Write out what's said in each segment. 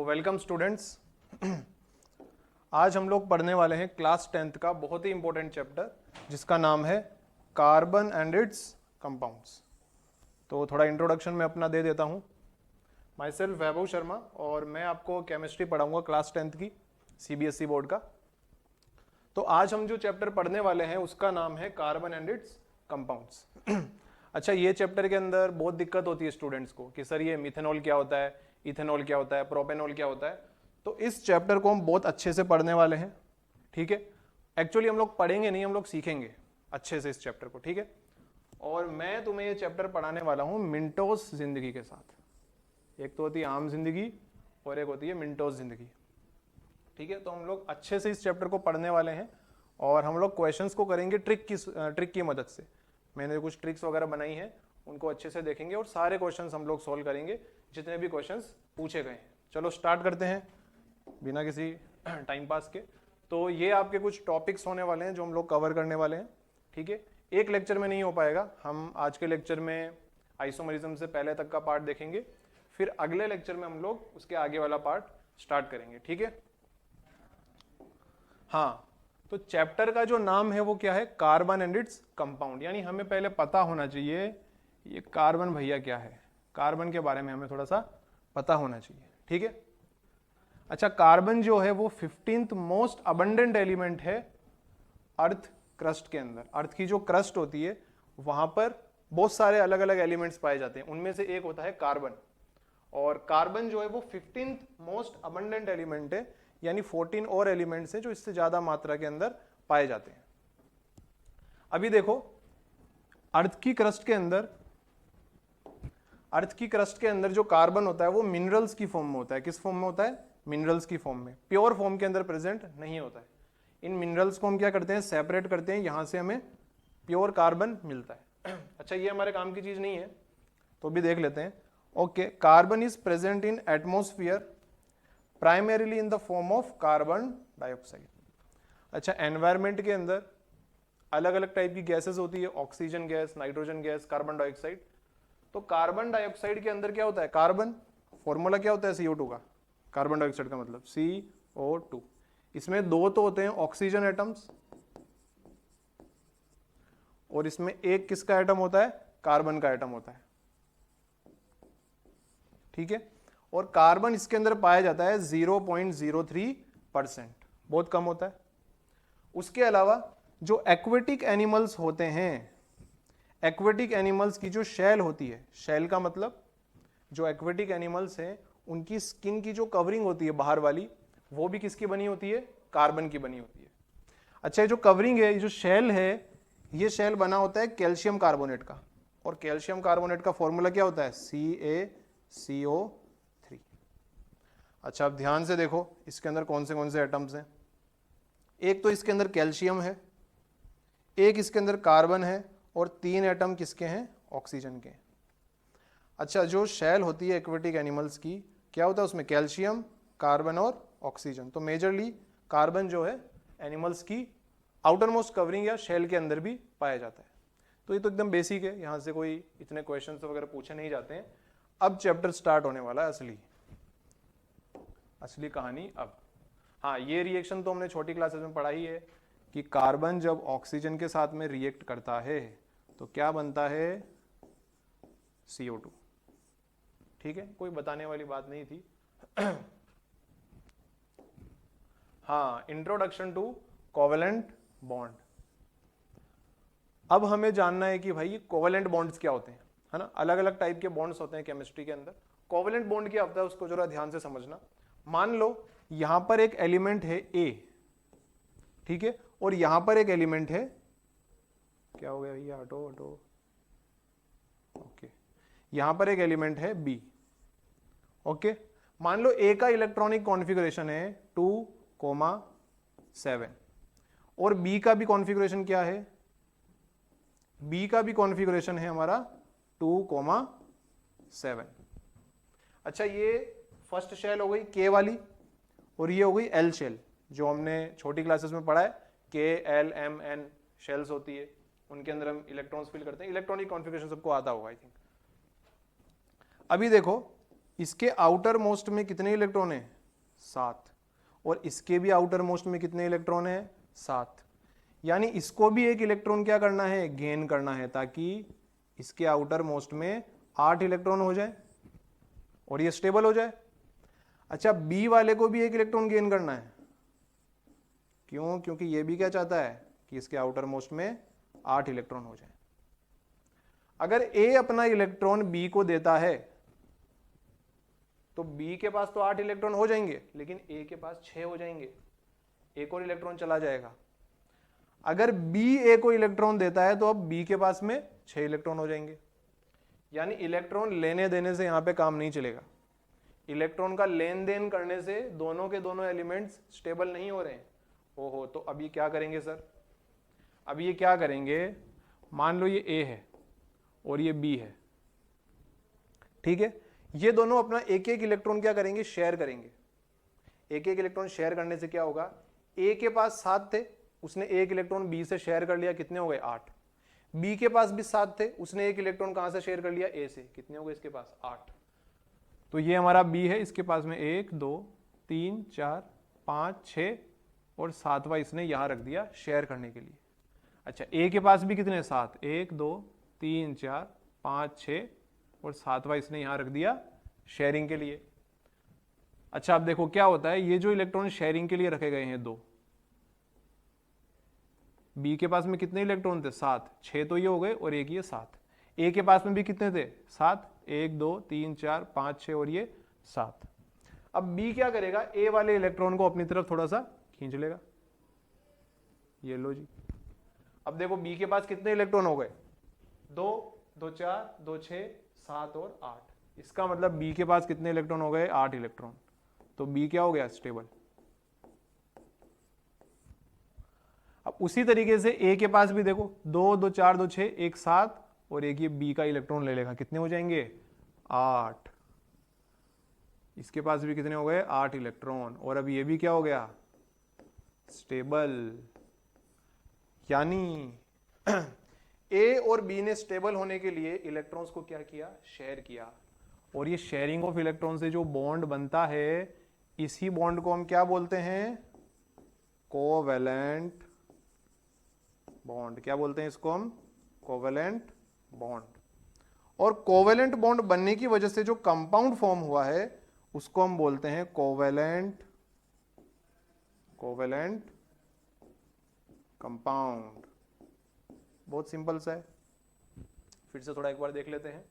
Welcome students. आज हम लोग पढ़ने वाले हैं क्लास 10th का बहुत ही इंपॉर्टेंट चैप्टर जिसका नाम है कार्बन एंड इट्स कंपाउंड्स। तो थोड़ा इंट्रोडक्शन मैं अपना दे देता हूँ। माई सेल्फ वैभव शर्मा और मैं आपको केमिस्ट्री पढ़ाऊँगा क्लास 10th की CBSE बोर्ड का। तो आज हम जो चैप्टर पढ़ने वाले हैं उसका नाम है कार्बन एंड इट्स कंपाउंड्स। अच्छा, ये चैप्टर के अंदर बहुत दिक्कत होती है स्टूडेंट्स को कि सर ये मिथेनॉल क्या होता है, इथेनॉल क्या होता है, प्रोपेनॉल क्या होता है। तो इस चैप्टर को हम बहुत अच्छे से पढ़ने वाले हैं, ठीक है। एक्चुअली हम लोग पढ़ेंगे नहीं, हम लोग सीखेंगे अच्छे से इस चैप्टर को, ठीक है। और मैं तुम्हें ये चैप्टर पढ़ाने वाला हूँ मिनटोस जिंदगी के साथ। एक तो होती है आम जिंदगी और एक होती है मिनटोस जिंदगी, ठीक है। तो हम लोग अच्छे से इस चैप्टर को पढ़ने वाले हैं और हम लोग क्वेश्चंस को करेंगे ट्रिक की मदद से। मैंने कुछ ट्रिक्स वगैरह बनाई हैं, उनको अच्छे से देखेंगे और सारे क्वेश्चंस हम लोग सॉल्व करेंगे जितने भी क्वेश्चंस पूछे गए हैं। चलो स्टार्ट करते हैं बिना किसी टाइम पास के। तो ये आपके कुछ टॉपिक्स होने वाले हैं जो हम लोग कवर करने वाले हैं, ठीक है। एक लेक्चर में नहीं हो पाएगा, हम आज के लेक्चर में आइसोमरिज्म से पहले तक का पार्ट देखेंगे, फिर अगले लेक्चर में हम लोग उसके आगे वाला पार्ट स्टार्ट करेंगे, ठीक है। हाँ, तो चैप्टर का जो नाम है वो क्या है, कार्बन एंड इट्स कंपाउंड। यानी हमें पहले पता होना चाहिए ये कार्बन भैया क्या है, कार्बन के बारे में हमें थोड़ा सा पता होना चाहिए, ठीक है। अच्छा, कार्बन जो है वो 15th मोस्ट अबंडेंट एलिमेंट है अर्थ क्रस्ट के अंदर। अर्थ की जो क्रस्ट होती है वहां पर बहुत सारे अलग अलग एलिमेंट्स पाए जाते हैं, उनमें से एक होता है कार्बन। और कार्बन जो है वो 15th मोस्ट अबंडेंट एलिमेंट है, यानी 14 और एलिमेंट्स हैं जो इससे ज्यादा मात्रा के अंदर पाए जाते हैं। अभी देखो, अर्थ की क्रस्ट के अंदर जो कार्बन होता है वो मिनरल्स की फॉर्म में होता है। किस फॉर्म में होता है? मिनरल्स की फॉर्म में। प्योर फॉर्म के अंदर प्रेजेंट नहीं होता है। इन मिनरल्स को हम क्या करते हैं, सेपरेट करते हैं, यहां से हमें प्योर कार्बन मिलता है। अच्छा, ये हमारे काम की चीज नहीं है तो भी देख लेते हैं। Okay, carbon is present in atmosphere primarily in the form of carbon dioxide. अच्छा, एनवायरमेंट के अंदर अलग अलग टाइप की गैसेस होती है, oxygen gas, nitrogen gas, carbon dioxide. तो कार्बन डाइऑक्साइड के अंदर क्या होता है, कार्बन, फॉर्मूला क्या होता है CO2 का, कार्बन डाइऑक्साइड का मतलब CO2। इसमें दो तो होते हैं ऑक्सीजन एटम्स और इसमें एक किसका एटम होता है, कार्बन का एटम होता है, ठीक है। और कार्बन इसके अंदर पाया जाता है 0.03%, बहुत कम होता है। उसके अलावा जो एक्वेटिक एनिमल्स होते हैं, एक्वेटिक एनिमल्स की जो शेल होती है, शेल का मतलब जो एक्वेटिक एनिमल्स हैं उनकी स्किन की जो कवरिंग होती है बाहर वाली, वो भी किसकी बनी होती है, कार्बन की बनी होती है। अच्छा, ये जो कवरिंग है, ये जो शेल है, ये शेल बना होता है कैल्शियम कार्बोनेट का। और कैल्शियम कार्बोनेट का फॉर्मूला क्या होता है, CaCO3। अच्छा, अब ध्यान से देखो इसके अंदर कौन से एटम्स हैं। एक तो इसके अंदर कैल्शियम है, एक इसके अंदर कार्बन है और 3 एटम किसके हैं, ऑक्सीजन के। अच्छा, जो शेल होती है एक्वेटिक एनिमल्स की, क्या होता है उसमें, कैल्शियम, कार्बन और ऑक्सीजन। तो मेजरली कार्बन जो है एनिमल्स की आउटर मोस्ट कवरिंग या शेल के अंदर भी पाया जाता है। तो ये तो एकदम बेसिक है, यहाँ से कोई इतने क्वेश्चन वगैरह पूछे नहीं जाते हैं। अब चैप्टर स्टार्ट होने वाला है, असली कहानी अब। हाँ, ये रिएक्शन तो हमने छोटी क्लासेस में पढ़ा ही है कि कार्बन जब ऑक्सीजन के साथ में रिएक्ट करता है तो क्या बनता है, CO2, ठीक है। कोई बताने वाली बात नहीं थी। हाँ, इंट्रोडक्शन टू कोवेलेंट बॉन्ड। अब हमें जानना है कि भाई कोवेलेंट बॉन्ड्स क्या होते हैं, है ना। अलग अलग टाइप के बॉन्ड्स होते हैं केमिस्ट्री के अंदर। कोवेलेंट बॉन्ड क्या होता है उसको जरा ध्यान से समझना। मान लो यहां पर एक एलिमेंट है A, ठीक है, और यहां पर एक एलिमेंट है, क्या हो गया भैया, हटो, ओके, यहां पर एक एलिमेंट है B, ओके। मान लो A का इलेक्ट्रॉनिक कॉन्फ़िगरेशन है 2,7 और B का भी कॉन्फ़िगरेशन क्या है, B का भी कॉन्फ़िगरेशन है हमारा 2,7। अच्छा, ये फर्स्ट शेल हो गई K वाली और ये हो गई L शेल, जो हमने छोटी क्लासेस में पढ़ा है। K, L, M, N shells होती है, उनके अंदर हम इलेक्ट्रॉन्स फिल करते हैं। इलेक्ट्रॉनिक कॉन्फ़िगरेशन सबको आता होगा आई थिंक। अभी देखो इसके आउटर मोस्ट में कितने इलेक्ट्रॉन है, 7, और इसके भी आउटर मोस्ट में कितने इलेक्ट्रॉन है 7, यानी इसको भी एक इलेक्ट्रॉन क्या करना है गेन करना है, ताकि इसके आउटर मोस्ट में 8 इलेक्ट्रॉन हो जाए और ये स्टेबल हो जाए। अच्छा, बी वाले को भी एक इलेक्ट्रॉन गेन करना है, क्यों? क्योंकि ये भी क्या चाहता है कि इसके आउटर मोस्ट में 8 इलेक्ट्रॉन हो जाए। अगर ए अपना इलेक्ट्रॉन बी को देता है तो बी के पास तो 8 इलेक्ट्रॉन हो जाएंगे, लेकिन ए के पास 6 हो जाएंगे, एक और इलेक्ट्रॉन चला जाएगा। अगर बी ए को इलेक्ट्रॉन देता है तो अब बी के पास में 6 इलेक्ट्रॉन हो जाएंगे, यानी इलेक्ट्रॉन लेने देने से यहां पे काम नहीं चलेगा। इलेक्ट्रॉन का लेन देन करने से दोनों के दोनों एलिमेंट्स स्टेबल नहीं हो रहे हैं। ओहो, तो अब ये क्या करेंगे सर? अब ये क्या करेंगे, मान लो ये ए है और ये बी है, ठीक है, ये दोनों अपना एक एक इलेक्ट्रॉन क्या करेंगे शेयर करेंगे। एक एक इलेक्ट्रॉन शेयर करने से क्या होगा, ए के पास 7 थे, उसने एक इलेक्ट्रॉन बी से शेयर कर लिया, कितने हो गए 8। बी के पास भी 7 थे, उसने एक इलेक्ट्रॉन कहां से शेयर कर लिया ए से, कितने हो गए इसके पास 8। तो ये हमारा बी है, इसके पास में 1 2 3 4 5 6 और 7वां इसने यहां रख दिया शेयर करने के लिए। अच्छा, ए के पास भी कितने 7, 1 2 3 4 5 6 और 7वां इसने यहां रख दिया शेयरिंग के लिए। अच्छा, अब देखो क्या होता है, ये जो इलेक्ट्रॉन शेयरिंग के लिए रखे गए हैं 2, बी के पास में कितने इलेक्ट्रॉन थे 7, 6 तो ये हो गए और एक ये 7। ए के पास में भी कितने थे 7, 1 2 3 4 5 6 और ये 7। अब बी क्या करेगा, ए वाले इलेक्ट्रॉन को अपनी तरफ थोड़ा सा खींच लेगा, ये लो जी। अब देखो बी के पास कितने इलेक्ट्रॉन हो गए 2 2 4 2 6 7 और 8। इसका मतलब बी के पास कितने इलेक्ट्रॉन हो गए 8 इलेक्ट्रॉन। तो बी क्या हो गया स्टेबल। अब उसी तरीके से ए के पास भी देखो 2 2 4 2 6 1 7 और एक ये बी का इलेक्ट्रॉन ले लेगा, कितने हो जाएंगे 8। इसके पास भी कितने हो गए 8 इलेक्ट्रॉन, और अब ये भी क्या हो गया स्टेबल। यानी ए और बी ने स्टेबल होने के लिए इलेक्ट्रॉन्स को क्या किया शेयर किया, और ये शेयरिंग ऑफ इलेक्ट्रॉन से जो बॉन्ड बनता है इसी बॉन्ड को हम क्या बोलते हैं कोवैलेंट बॉन्ड। क्या बोलते हैं इसको हम कोवैलेंट बॉन्ड। और कोवैलेंट बॉन्ड बनने की वजह से जो कंपाउंड फॉर्म हुआ है उसको हम बोलते हैं कोवैलेंट कंपाउंड। बहुत सिंपल सा है, फिर से थोड़ा एक बार देख लेते हैं।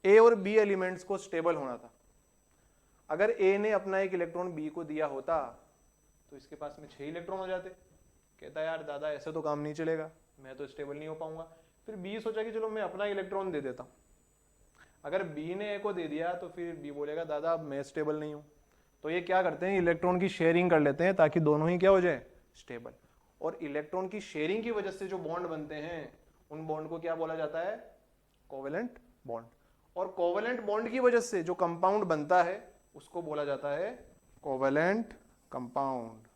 ए और बी एलिमेंट्स को स्टेबल होना था। अगर ए ने अपना एक इलेक्ट्रॉन बी को दिया होता तो इसके पास में 6 इलेक्ट्रॉन हो जाते। कहता यार दादा ऐसे तो काम नहीं चलेगा, मैं तो स्टेबल नहीं हो पाऊंगा। फिर बी सोचा कि चलो मैं अपना इलेक्ट्रॉन दे देता हूं। अगर बी ने ए को दे दिया तो फिर बी बोलेगा दादा अब मैं स्टेबल नहीं हूं। तो ये क्या करते हैं इलेक्ट्रॉन की शेयरिंग कर लेते हैं ताकि दोनों ही क्या हो जाए स्टेबल। और इलेक्ट्रॉन की शेयरिंग की वजह से जो बॉन्ड बनते हैं उन बॉन्ड को क्या बोला जाता है कोवैलेंट बॉन्ड। और कोवैलेंट बॉन्ड की वजह से जो कंपाउंड बनता है उसको बोला जाता है कोवैलेंट कंपाउंड।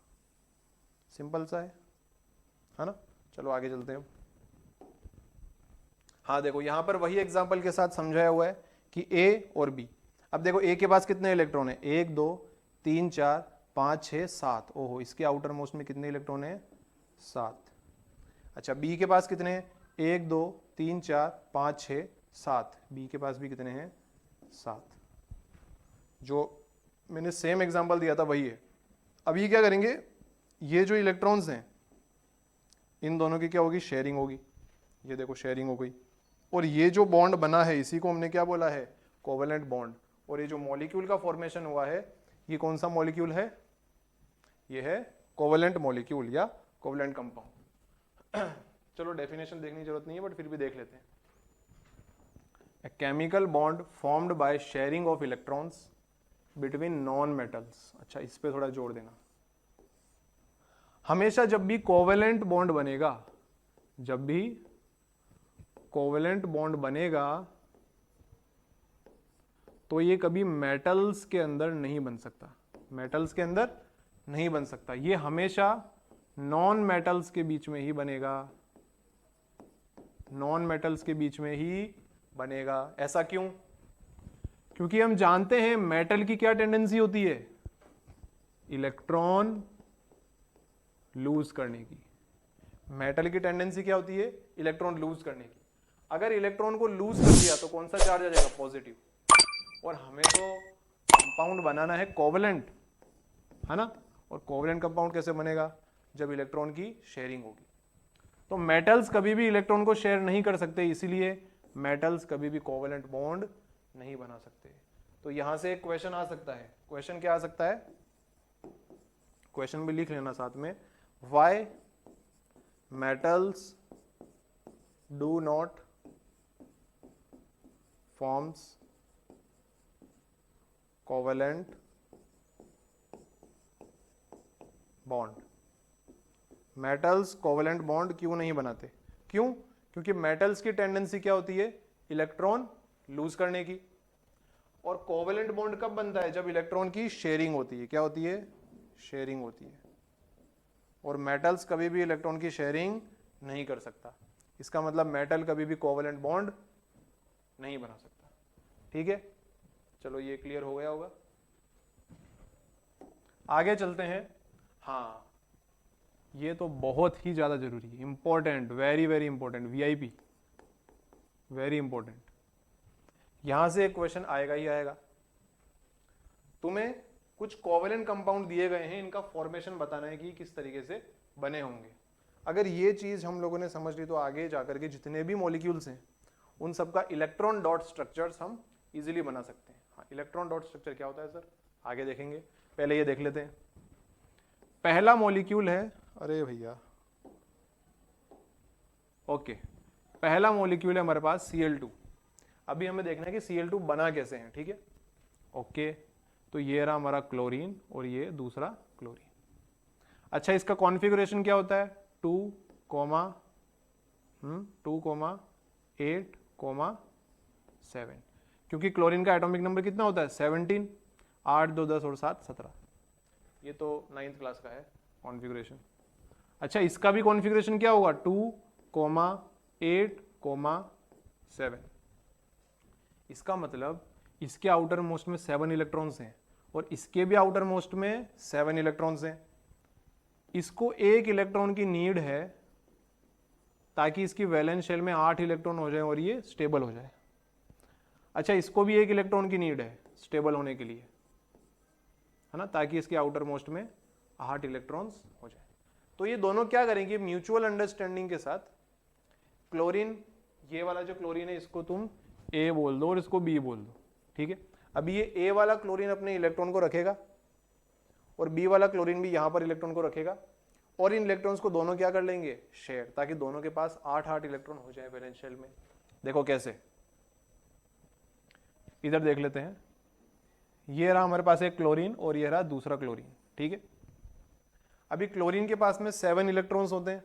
सिंपल सा है ना। चलो आगे चलते हैं। हाँ देखो यहां पर वही एग्जांपल के साथ समझाया हुआ है कि ए और बी। अब देखो ए के पास कितने इलेक्ट्रॉन है 1 2 3 4 5 6 7। ओहो इसके आउटर मोस्ट में कितने इलेक्ट्रॉन है 7। अच्छा बी के पास कितने हैं 1 2 3 4 5 6 7। बी के पास भी कितने हैं 7। जो मैंने सेम एग्जांपल दिया था वही है। अब ये क्या करेंगे ये जो इलेक्ट्रॉन्स हैं इन दोनों की क्या होगी शेयरिंग होगी। ये देखो शेयरिंग हो गई और ये जो बॉन्ड बना है इसी को हमने क्या बोला है कोवैलेंट बॉन्ड। और ये जो मॉलिक्यूल का फॉर्मेशन हुआ है ये कौन सा मॉलिक्यूल है ये है कोवैलेंट मॉलिक्यूल या कोवैलेंट कंपाउंड। चलो डेफिनेशन देखने की जरूरत नहीं है बट फिर भी देख लेते हैं। A chemical bond formed by sharing of electrons between non-metals। अच्छा इस पे थोड़ा जोर देना। हमेशा जब भी कोवैलेंट बॉन्ड बनेगा तो ये कभी मेटल्स के अंदर नहीं बन सकता। ये हमेशा नॉन मेटल्स के बीच में ही बनेगा। ऐसा क्यों? क्योंकि हम जानते हैं मेटल की क्या टेंडेंसी होती है इलेक्ट्रॉन लूज करने की। मेटल की टेंडेंसी क्या होती है? इलेक्ट्रॉन लूज करने की। अगर इलेक्ट्रॉन को लूज कर दिया तो कौन सा चार्ज आ जाएगा? पॉजिटिव। और हमें तो कंपाउंड बनाना है कोवेलेंट, है ना? और कोवेलेंट कंपाउंड कैसे बनेगा? जब इलेक्ट्रॉन की शेयरिंग होगी। तो मेटल्स कभी भी इलेक्ट्रॉन को शेयर नहीं कर सकते, इसीलिए मेटल्स कभी भी कोवेलेंट बॉन्ड नहीं बना सकते। तो यहां से एक क्वेश्चन आ सकता है। क्वेश्चन क्या आ सकता है? क्वेश्चन भी लिख लेना साथ में। Why metals do not forms covalent bond. Metals covalent bond क्यों नहीं बनाते? क्यों? क्योंकि मेटल्स की टेंडेंसी क्या होती है? इलेक्ट्रॉन लूज करने की। और कोवेलेंट बॉन्ड कब बनता है? जब इलेक्ट्रॉन की शेयरिंग होती है। क्या होती है? शेयरिंग होती है। और मेटल्स कभी भी इलेक्ट्रॉन की शेयरिंग नहीं कर सकता। इसका मतलब मेटल कभी भी कोवेलेंट बॉन्ड नहीं बना सकता। ठीक है, चलो ये क्लियर हो गया होगा। आगे चलते हैं। हाँ, ये तो बहुत ही ज्यादा जरूरी है, important, very very important, VIP, very important. यहां से एक क्वेश्चन आएगा ही आएगा। तुम्हें कुछ कोवेलेंट कंपाउंड दिए गए हैं, इनका फॉर्मेशन बताना है कि किस तरीके से बने होंगे। अगर ये चीज हम लोगों ने समझ ली तो आगे जाकर के जितने भी मॉलिक्यूल्स हैं उन सबका इलेक्ट्रॉन डॉट स्ट्रक्चर्स हम इजीली बना सकते हैं। हाँ, इलेक्ट्रॉन डॉट स्ट्रक्चर क्या होता है सर? आगे देखेंगे, पहले ये देख लेते हैं। पहला मॉलिक्यूल है, अरे भैया, ओके, पहला मॉलिक्यूल है हमारे पास Cl2। अभी हमें देखना है कि Cl2 बना कैसे है। ठीक है, ओके, तो ये रहा हमारा क्लोरीन और ये दूसरा क्लोरीन। अच्छा, इसका कॉन्फ़िगरेशन क्या होता है? 2, 8, 7। क्योंकि क्लोरीन का एटॉमिक नंबर कितना होता है? 17। 8, 2, 10 और 7, 17। ये तो 9th क्लास का है कॉन्फ़िगरेशन। अच्छा, इसका भी कॉन्फ़िगरेशन क्या होगा? 2, 8, 7। इसका मतलब इसके आउटर मोस्ट में 7 इलेक्ट्रॉन्स हैं और इसके भी आउटर मोस्ट में 7 इलेक्ट्रॉन्स हैं। इसको 1 इलेक्ट्रॉन की नीड है ताकि इसकी वैलेंस शेल में 8 इलेक्ट्रॉन हो जाए और ये स्टेबल हो जाए। अच्छा, इसको भी 1 इलेक्ट्रॉन की नीड है स्टेबल होने के लिए, है ना, ताकि इसके आउटर मोस्ट में 8 इलेक्ट्रॉन्स हो जाए। तो ये दोनों क्या करेंगे? म्यूचुअल अंडरस्टैंडिंग के साथ क्लोरीन, ये वाला जो क्लोरीन है इसको तुम A बोल दो और इसको B बोल दो। ठीक है, अभी ये A वाला क्लोरीन अपने इलेक्ट्रॉन को रखेगा और B वाला क्लोरीन भी यहां पर इलेक्ट्रॉन को रखेगा और इन इलेक्ट्रॉन्स को दोनों क्या कर लेंगे? शेयर, ताकि दोनों के पास 8 इलेक्ट्रॉन हो जाए वैलेंस शेल में। देखो कैसे, इधर देख लेते हैं। ये रहा हमारे पास एक क्लोरीन और ये रहा दूसरा क्लोरीन। ठीक है, अभी क्लोरीन के पास में 7 इलेक्ट्रॉन्स होते हैं।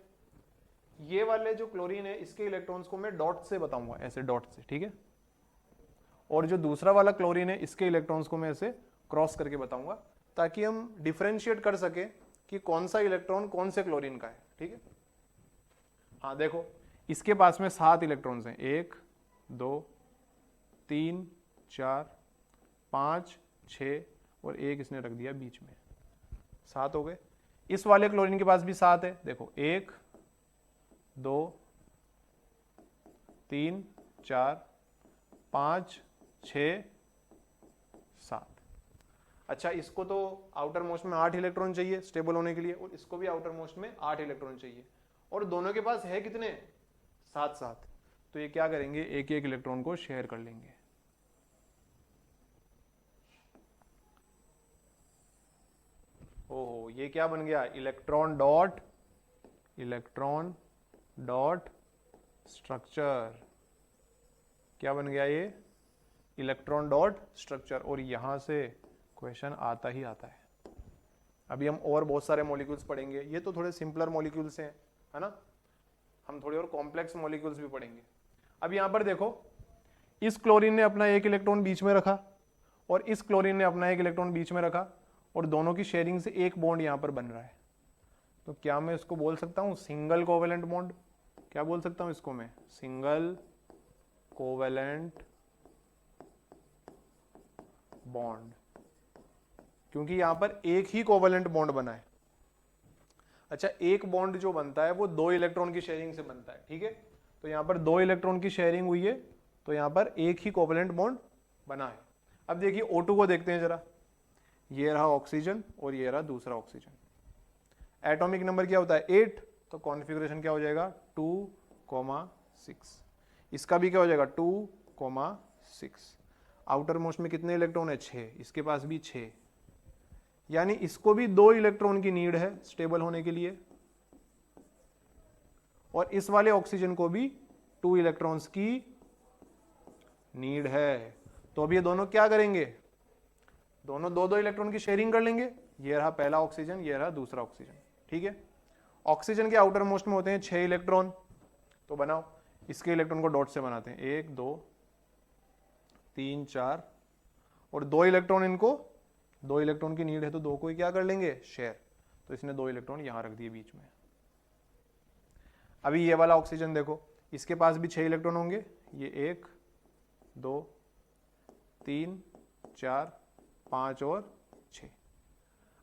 ये वाले जो क्लोरीन है इसके इलेक्ट्रॉन्स को मैं डॉट से बताऊंगा, ऐसे डॉट से। ठीक है, और जो दूसरा वाला क्लोरीन है इसके इलेक्ट्रॉन्स को मैं ऐसे क्रॉस करके बताऊंगा ताकि हम डिफरेंशिएट कर सके कि कौन सा इलेक्ट्रॉन कौन से क्लोरीन का है। ठीक है, हाँ देखो, इसके पास में 7 इलेक्ट्रॉन्स हैं, 1, 2, 3, 4, 5, 6 और एक इसने रख दिया बीच में, 7 हो गए। इस वाले क्लोरीन के पास भी 7 है, देखो 1, 2, 3, 4, 5, 6, 7। अच्छा, इसको तो आउटर मोस्ट में 8 इलेक्ट्रॉन चाहिए स्टेबल होने के लिए और इसको भी आउटर मोस्ट में 8 इलेक्ट्रॉन चाहिए और दोनों के पास है कितने? 7। तो ये क्या करेंगे? एक एक इलेक्ट्रॉन को शेयर कर लेंगे। ओहो, ये क्या बन गया? Electron dot structure. क्या बन गया ये? Electron dot structure. और यहां से क्वेश्चन आता ही आता है। अभी हम और बहुत सारे मॉलिक्यूल्स पढ़ेंगे, ये तो थोड़े सिंपलर मॉलिक्यूल्स हैं, है ना। हम थोड़े और कॉम्प्लेक्स मॉलिक्यूल्स भी पढ़ेंगे। अब यहां पर देखो, इस क्लोरीन ने अपना एक इलेक्ट्रॉन बीच में रखा और इस क्लोरीन ने अपना एक इलेक्ट्रॉन बीच में रखा और दोनों की शेयरिंग से एक बॉन्ड यहां पर बन रहा है। तो क्या मैं इसको बोल सकता हूं सिंगल कोवेलेंट बॉन्ड? क्या बोल सकता हूं इसको मैं? Single covalent bond. क्योंकि यहां पर एक ही कोवेलेंट बॉन्ड बना है। अच्छा, एक बॉन्ड जो बनता है वो 2 इलेक्ट्रॉन की शेयरिंग से बनता है, ठीक है। तो यहां पर 2 इलेक्ट्रॉन की शेयरिंग हुई है, तो यहां पर एक ही कोवेलेंट बॉन्ड बना है। अब देखिए O2 को देखते हैं जरा, ये रहा ऑक्सीजन और ये रहा दूसरा ऑक्सीजन। एटॉमिक नंबर क्या होता है 8, तो कॉन्फ़िगरेशन क्या हो जाएगा 2,6। इसका भी क्या हो जाएगा 2,6। आउटर मोस्ट में कितने इलेक्ट्रॉन है 6, इसके पास भी 6, यानी इसको भी 2 इलेक्ट्रॉन की नीड है स्टेबल होने के लिए, और इस वाले ऑक्सीजन को भी 2 इलेक्ट्रॉन्स की नीड है। तो अब ये दोनों क्या करेंगे, दोनों 2-2 इलेक्ट्रॉन की शेयरिंग कर लेंगे। ये रहा पहला ऑक्सीजन, ये रहा दूसरा ऑक्सीजन, ठीक है। ऑक्सीजन के आउटर मोस्ट में होते हैं 6 इलेक्ट्रॉन, तो बनाओ, इसके इलेक्ट्रॉन को डॉट से बनाते हैं, 1 2 3 4, और 2 इलेक्ट्रॉन, इनको 2 इलेक्ट्रॉन की नीड है तो 2 को ही क्या कर लेंगे शेयर, तो इसने 2 इलेक्ट्रॉन यहां रख दिए बीच में। अभी ये वाला ऑक्सीजन देखो, इसके पास भी 6 इलेक्ट्रॉन होंगे, ये 1 2 3 4 5 और 6।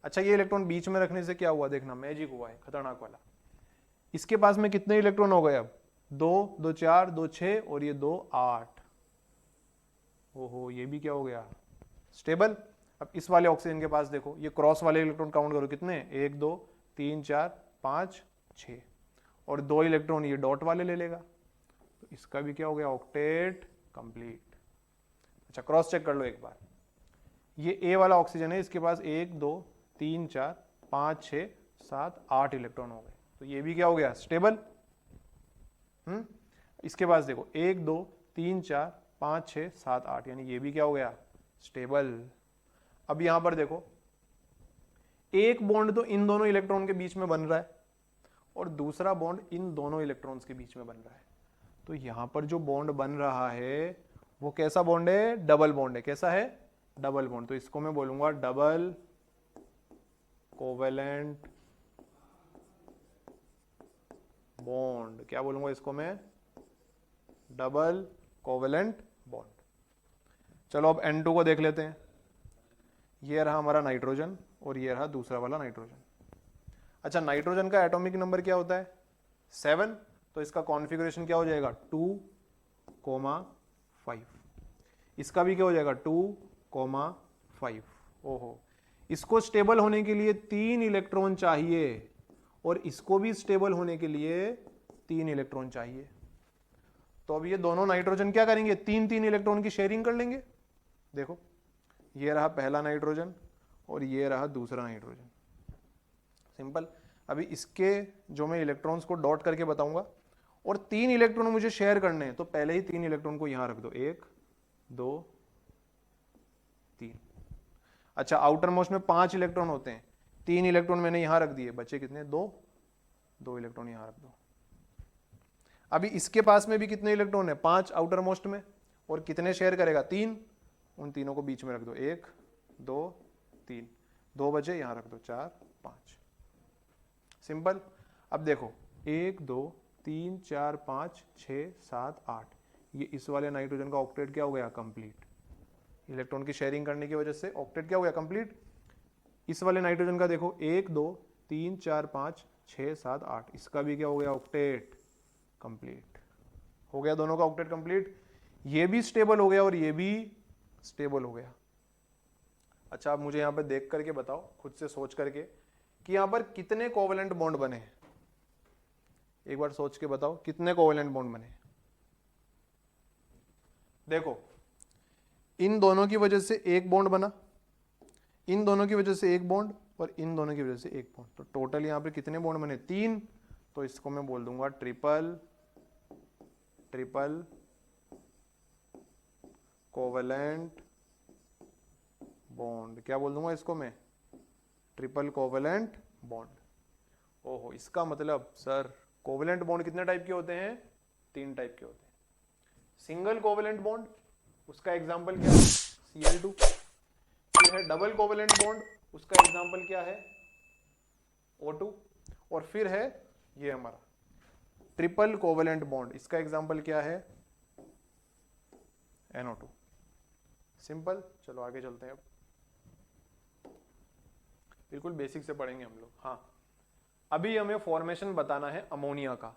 अच्छा, ये इलेक्ट्रॉन बीच में रखने से क्या हुआ, देखना मैजिक हुआ है खतरनाक वाला। इसके पास में कितने इलेक्ट्रॉन हो गए, अब 2 2 4 2 6 और ये 2 8। ओहो, ये भी क्या हो गया स्टेबल। अब इस वाले ऑक्सीजन के पास देखो, ये क्रॉस वाले इलेक्ट्रॉन काउंट करो कितने, 1 2 3 4 5 6, और 2 इलेक्ट्रॉन ये डॉट वाले ले लेगा, तो इसका भी क्या हो गया ऑक्टेट कंप्लीट। अच्छा, क्रॉस चेक कर लो एक बार, ये ए वाला ऑक्सीजन है, इसके पास 1 2 3 4 5 6 7 8 इलेक्ट्रॉन हो गए, तो ये भी क्या हो गया स्टेबल। इसके पास देखो 1 2 3 4 5 6 7 8, यानी ये भी क्या हो गया स्टेबल। अब यहां पर देखो, एक बॉन्ड तो इन दोनों इलेक्ट्रॉन के बीच में बन रहा है और दूसरा बॉन्ड इन दोनों इलेक्ट्रॉन्स के बीच में बन रहा है। तो यहां पर जो बॉन्ड बन रहा है वो कैसा बॉन्ड है, डबल बॉन्ड है। कैसा है, डबल बॉन्ड। तो इसको मैं बोलूंगा डबल कोवेलेंट बॉन्ड। क्या बोलूंगा इसको मैं, डबल कोवेलेंट बॉन्ड। चलो अब N2 को देख लेते हैं। ये रहा हमारा नाइट्रोजन और ये रहा दूसरा वाला नाइट्रोजन। अच्छा, नाइट्रोजन का एटॉमिक नंबर क्या होता है 7, तो इसका कॉन्फ़िगरेशन क्या हो जाएगा 2,5। इसका भी क्या हो जाएगा 2,5। ओहो, इसको स्टेबल होने के लिए 3 इलेक्ट्रॉन चाहिए और इसको भी स्टेबल होने के लिए 3 इलेक्ट्रॉन चाहिए। तो अब ये दोनों नाइट्रोजन क्या करेंगे, 3-3 इलेक्ट्रॉन की शेयरिंग कर लेंगे। देखो, ये रहा पहला नाइट्रोजन और ये रहा दूसरा नाइट्रोजन, सिंपल। अभी इसके जो मैं इलेक्ट्रॉन्स को डॉट करके बताऊंगा, और 3 इलेक्ट्रॉन मुझे शेयर करने हैं, तो पहले ही 3 इलेक्ट्रॉन को यहां रख दो, 1 2 3। अच्छा, आउटर मोस्ट में 5 इलेक्ट्रॉन होते हैं, 3 इलेक्ट्रॉन मैंने यहां रख दिए, बचे कितने 2 इलेक्ट्रॉन यहां रख दो। अभी इसके पास में भी कितने इलेक्ट्रॉन है 5 आउटर मोस्ट में, और कितने शेयर करेगा 3, उन तीनों को बीच में रख दो, 1 2 3, 2 बचे यहां रख दो, 4 5, सिंपल। अब देखो 1 2 3 4 5 6 7 8, ये इस वाले नाइट्रोजन का ऑक्टेट क्या हो गया कंप्लीट। इलेक्ट्रॉन की शेयरिंग करने की वजह से ऑक्टेट क्या हो गया कंप्लीट। इस वाले नाइट्रोजन का देखो 1 2 3 4 5 6 7 8, इसका भी क्या हो गया ऑक्टेट कंप्लीट हो गया, दोनों का ऑक्टेट कंप्लीट। ये भी स्टेबल हो गया और ये भी स्टेबल हो गया। अच्छा, आप मुझे यहां पर देख करके बताओ, खुद से सोच करके, कि यहां पर कितने कोवेलेंट बॉन्ड बने हैं। एक बार सोच के बताओ कितने कोवेलेंट बॉन्ड बने। देखो, इन दोनों की वजह से एक बॉन्ड बना, इन दोनों की वजह से एक बॉन्ड, और इन दोनों की वजह से एक बॉन्ड, तो टोटल यहां पे कितने बॉन्ड बने 3। तो इसको मैं बोल दूंगा ट्रिपल कोवेलेंट बॉन्ड। क्या बोल दूंगा इसको मैं, ट्रिपल कोवेलेंट बॉन्ड। ओहो, इसका मतलब सर कोवेलेंट बॉन्ड कितने टाइप के होते हैं, 3 टाइप के होते हैं। सिंगल कोवेलेंट बॉन्ड, उसका एग्जांपल क्या है Cl2। फिर है डबल कोवेलेंट बॉन्ड, उसका एग्जांपल क्या है O2। और फिर है ये हमारा ट्रिपल कोवेलेंट बॉन्ड, इसका एग्जांपल क्या है NO2। सिंपल। चलो आगे चलते हैं। अब बिल्कुल बेसिक से पढ़ेंगे हम लोग। हाँ, अभी हमें फॉर्मेशन बताना है अमोनिया का।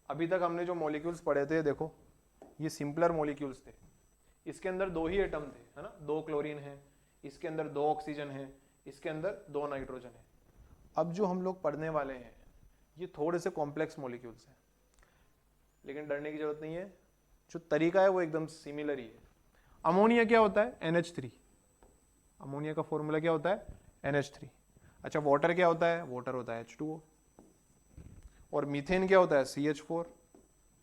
अभी तक हमने जो मॉलिक्यूल्स पढ़े थे, देखो ये सिंपलर मॉलिक्यूल्स थे, इसके अंदर 2 ही एटम थे, है ना, 2 क्लोरीन है, इसके अंदर 2 ऑक्सीजन है, इसके अंदर 2 नाइट्रोजन है। अब जो हम लोग पढ़ने वाले हैं ये थोड़े से कॉम्प्लेक्स मॉलिक्यूल्स हैं, लेकिन डरने की जरूरत नहीं है, जो तरीका है वो एकदम सिमिलर ही है। अमोनिया क्या होता है? NH3। अमोनिया का फॉर्मूला क्या होता है? NH3। अच्छा, वाटर क्या होता है? वाटर होता है H2O। और मीथेन क्या होता है? CH4,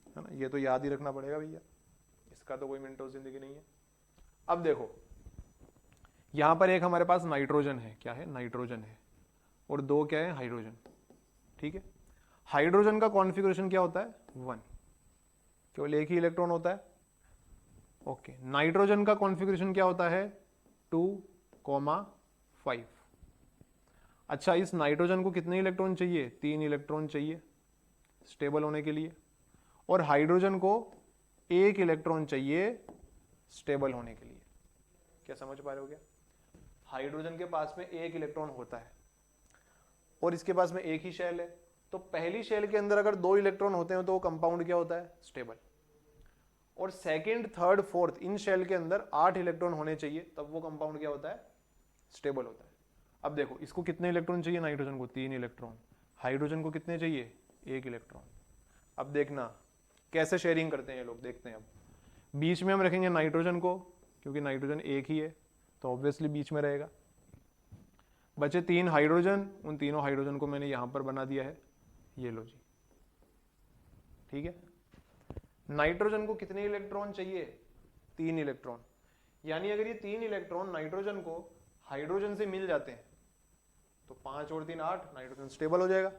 है ना। ये तो याद ही रखना पड़ेगा भैया, इसका तो कोई मिनटों जिंदगी नहीं है। अब देखो, यहां पर एक हमारे पास नाइट्रोजन है, क्या है? नाइट्रोजन है, और 2 क्या है? हाइड्रोजन। ठीक है, हाइड्रोजन का कॉन्फ़िगरेशन क्या होता है? 1, केवल एक ही इलेक्ट्रॉन होता है। ओके, नाइट्रोजन का कॉन्फ़िगरेशन क्या होता है? 2,5। अच्छा, इस नाइट्रोजन को कितने इलेक्ट्रॉन चाहिए? 3 इलेक्ट्रॉन चाहिए स्टेबल होने के लिए, और हाइड्रोजन को 1 इलेक्ट्रॉन चाहिए स्टेबल होने के लिए। क्या समझ पा रहे हो क्या? हाइड्रोजन के पास में 1 इलेक्ट्रॉन होता है और इसके पास में एक ही शेल है, तो पहली शेल के अंदर अगर 2 इलेक्ट्रॉन होते हैं तो वो कंपाउंड क्या होता है? स्टेबल। और सेकंड, थर्ड, फोर्थ, इन शेल के अंदर 8 इलेक्ट्रॉन होने चाहिए, तब वो कंपाउंड क्या होता है? स्टेबल होता है। अब देखो, इसको कितने इलेक्ट्रॉन चाहिए? नाइट्रोजन को 3 इलेक्ट्रॉन। हाइड्रोजन को कितने चाहिए? 1 इलेक्ट्रॉन। अब देखना कैसे शेयरिंग करते हैं ये लोग, देखते हैं। अब बीच में हम रखेंगे नाइट्रोजन को, क्योंकि नाइट्रोजन एक ही है तो ऑब्वियसली बीच में रहेगा। बचे 3 हाइड्रोजन, उन तीनों हाइड्रोजन को मैंने यहां पर बना दिया है, ये लो जी। ठीक है, नाइट्रोजन को कितने इलेक्ट्रॉन चाहिए? 3 इलेक्ट्रॉन। यानी अगर ये 3 इलेक्ट्रॉन नाइट्रोजन को हाइड्रोजन से मिल जाते हैं तो 5 और 3 8, नाइट्रोजन स्टेबल हो जाएगा।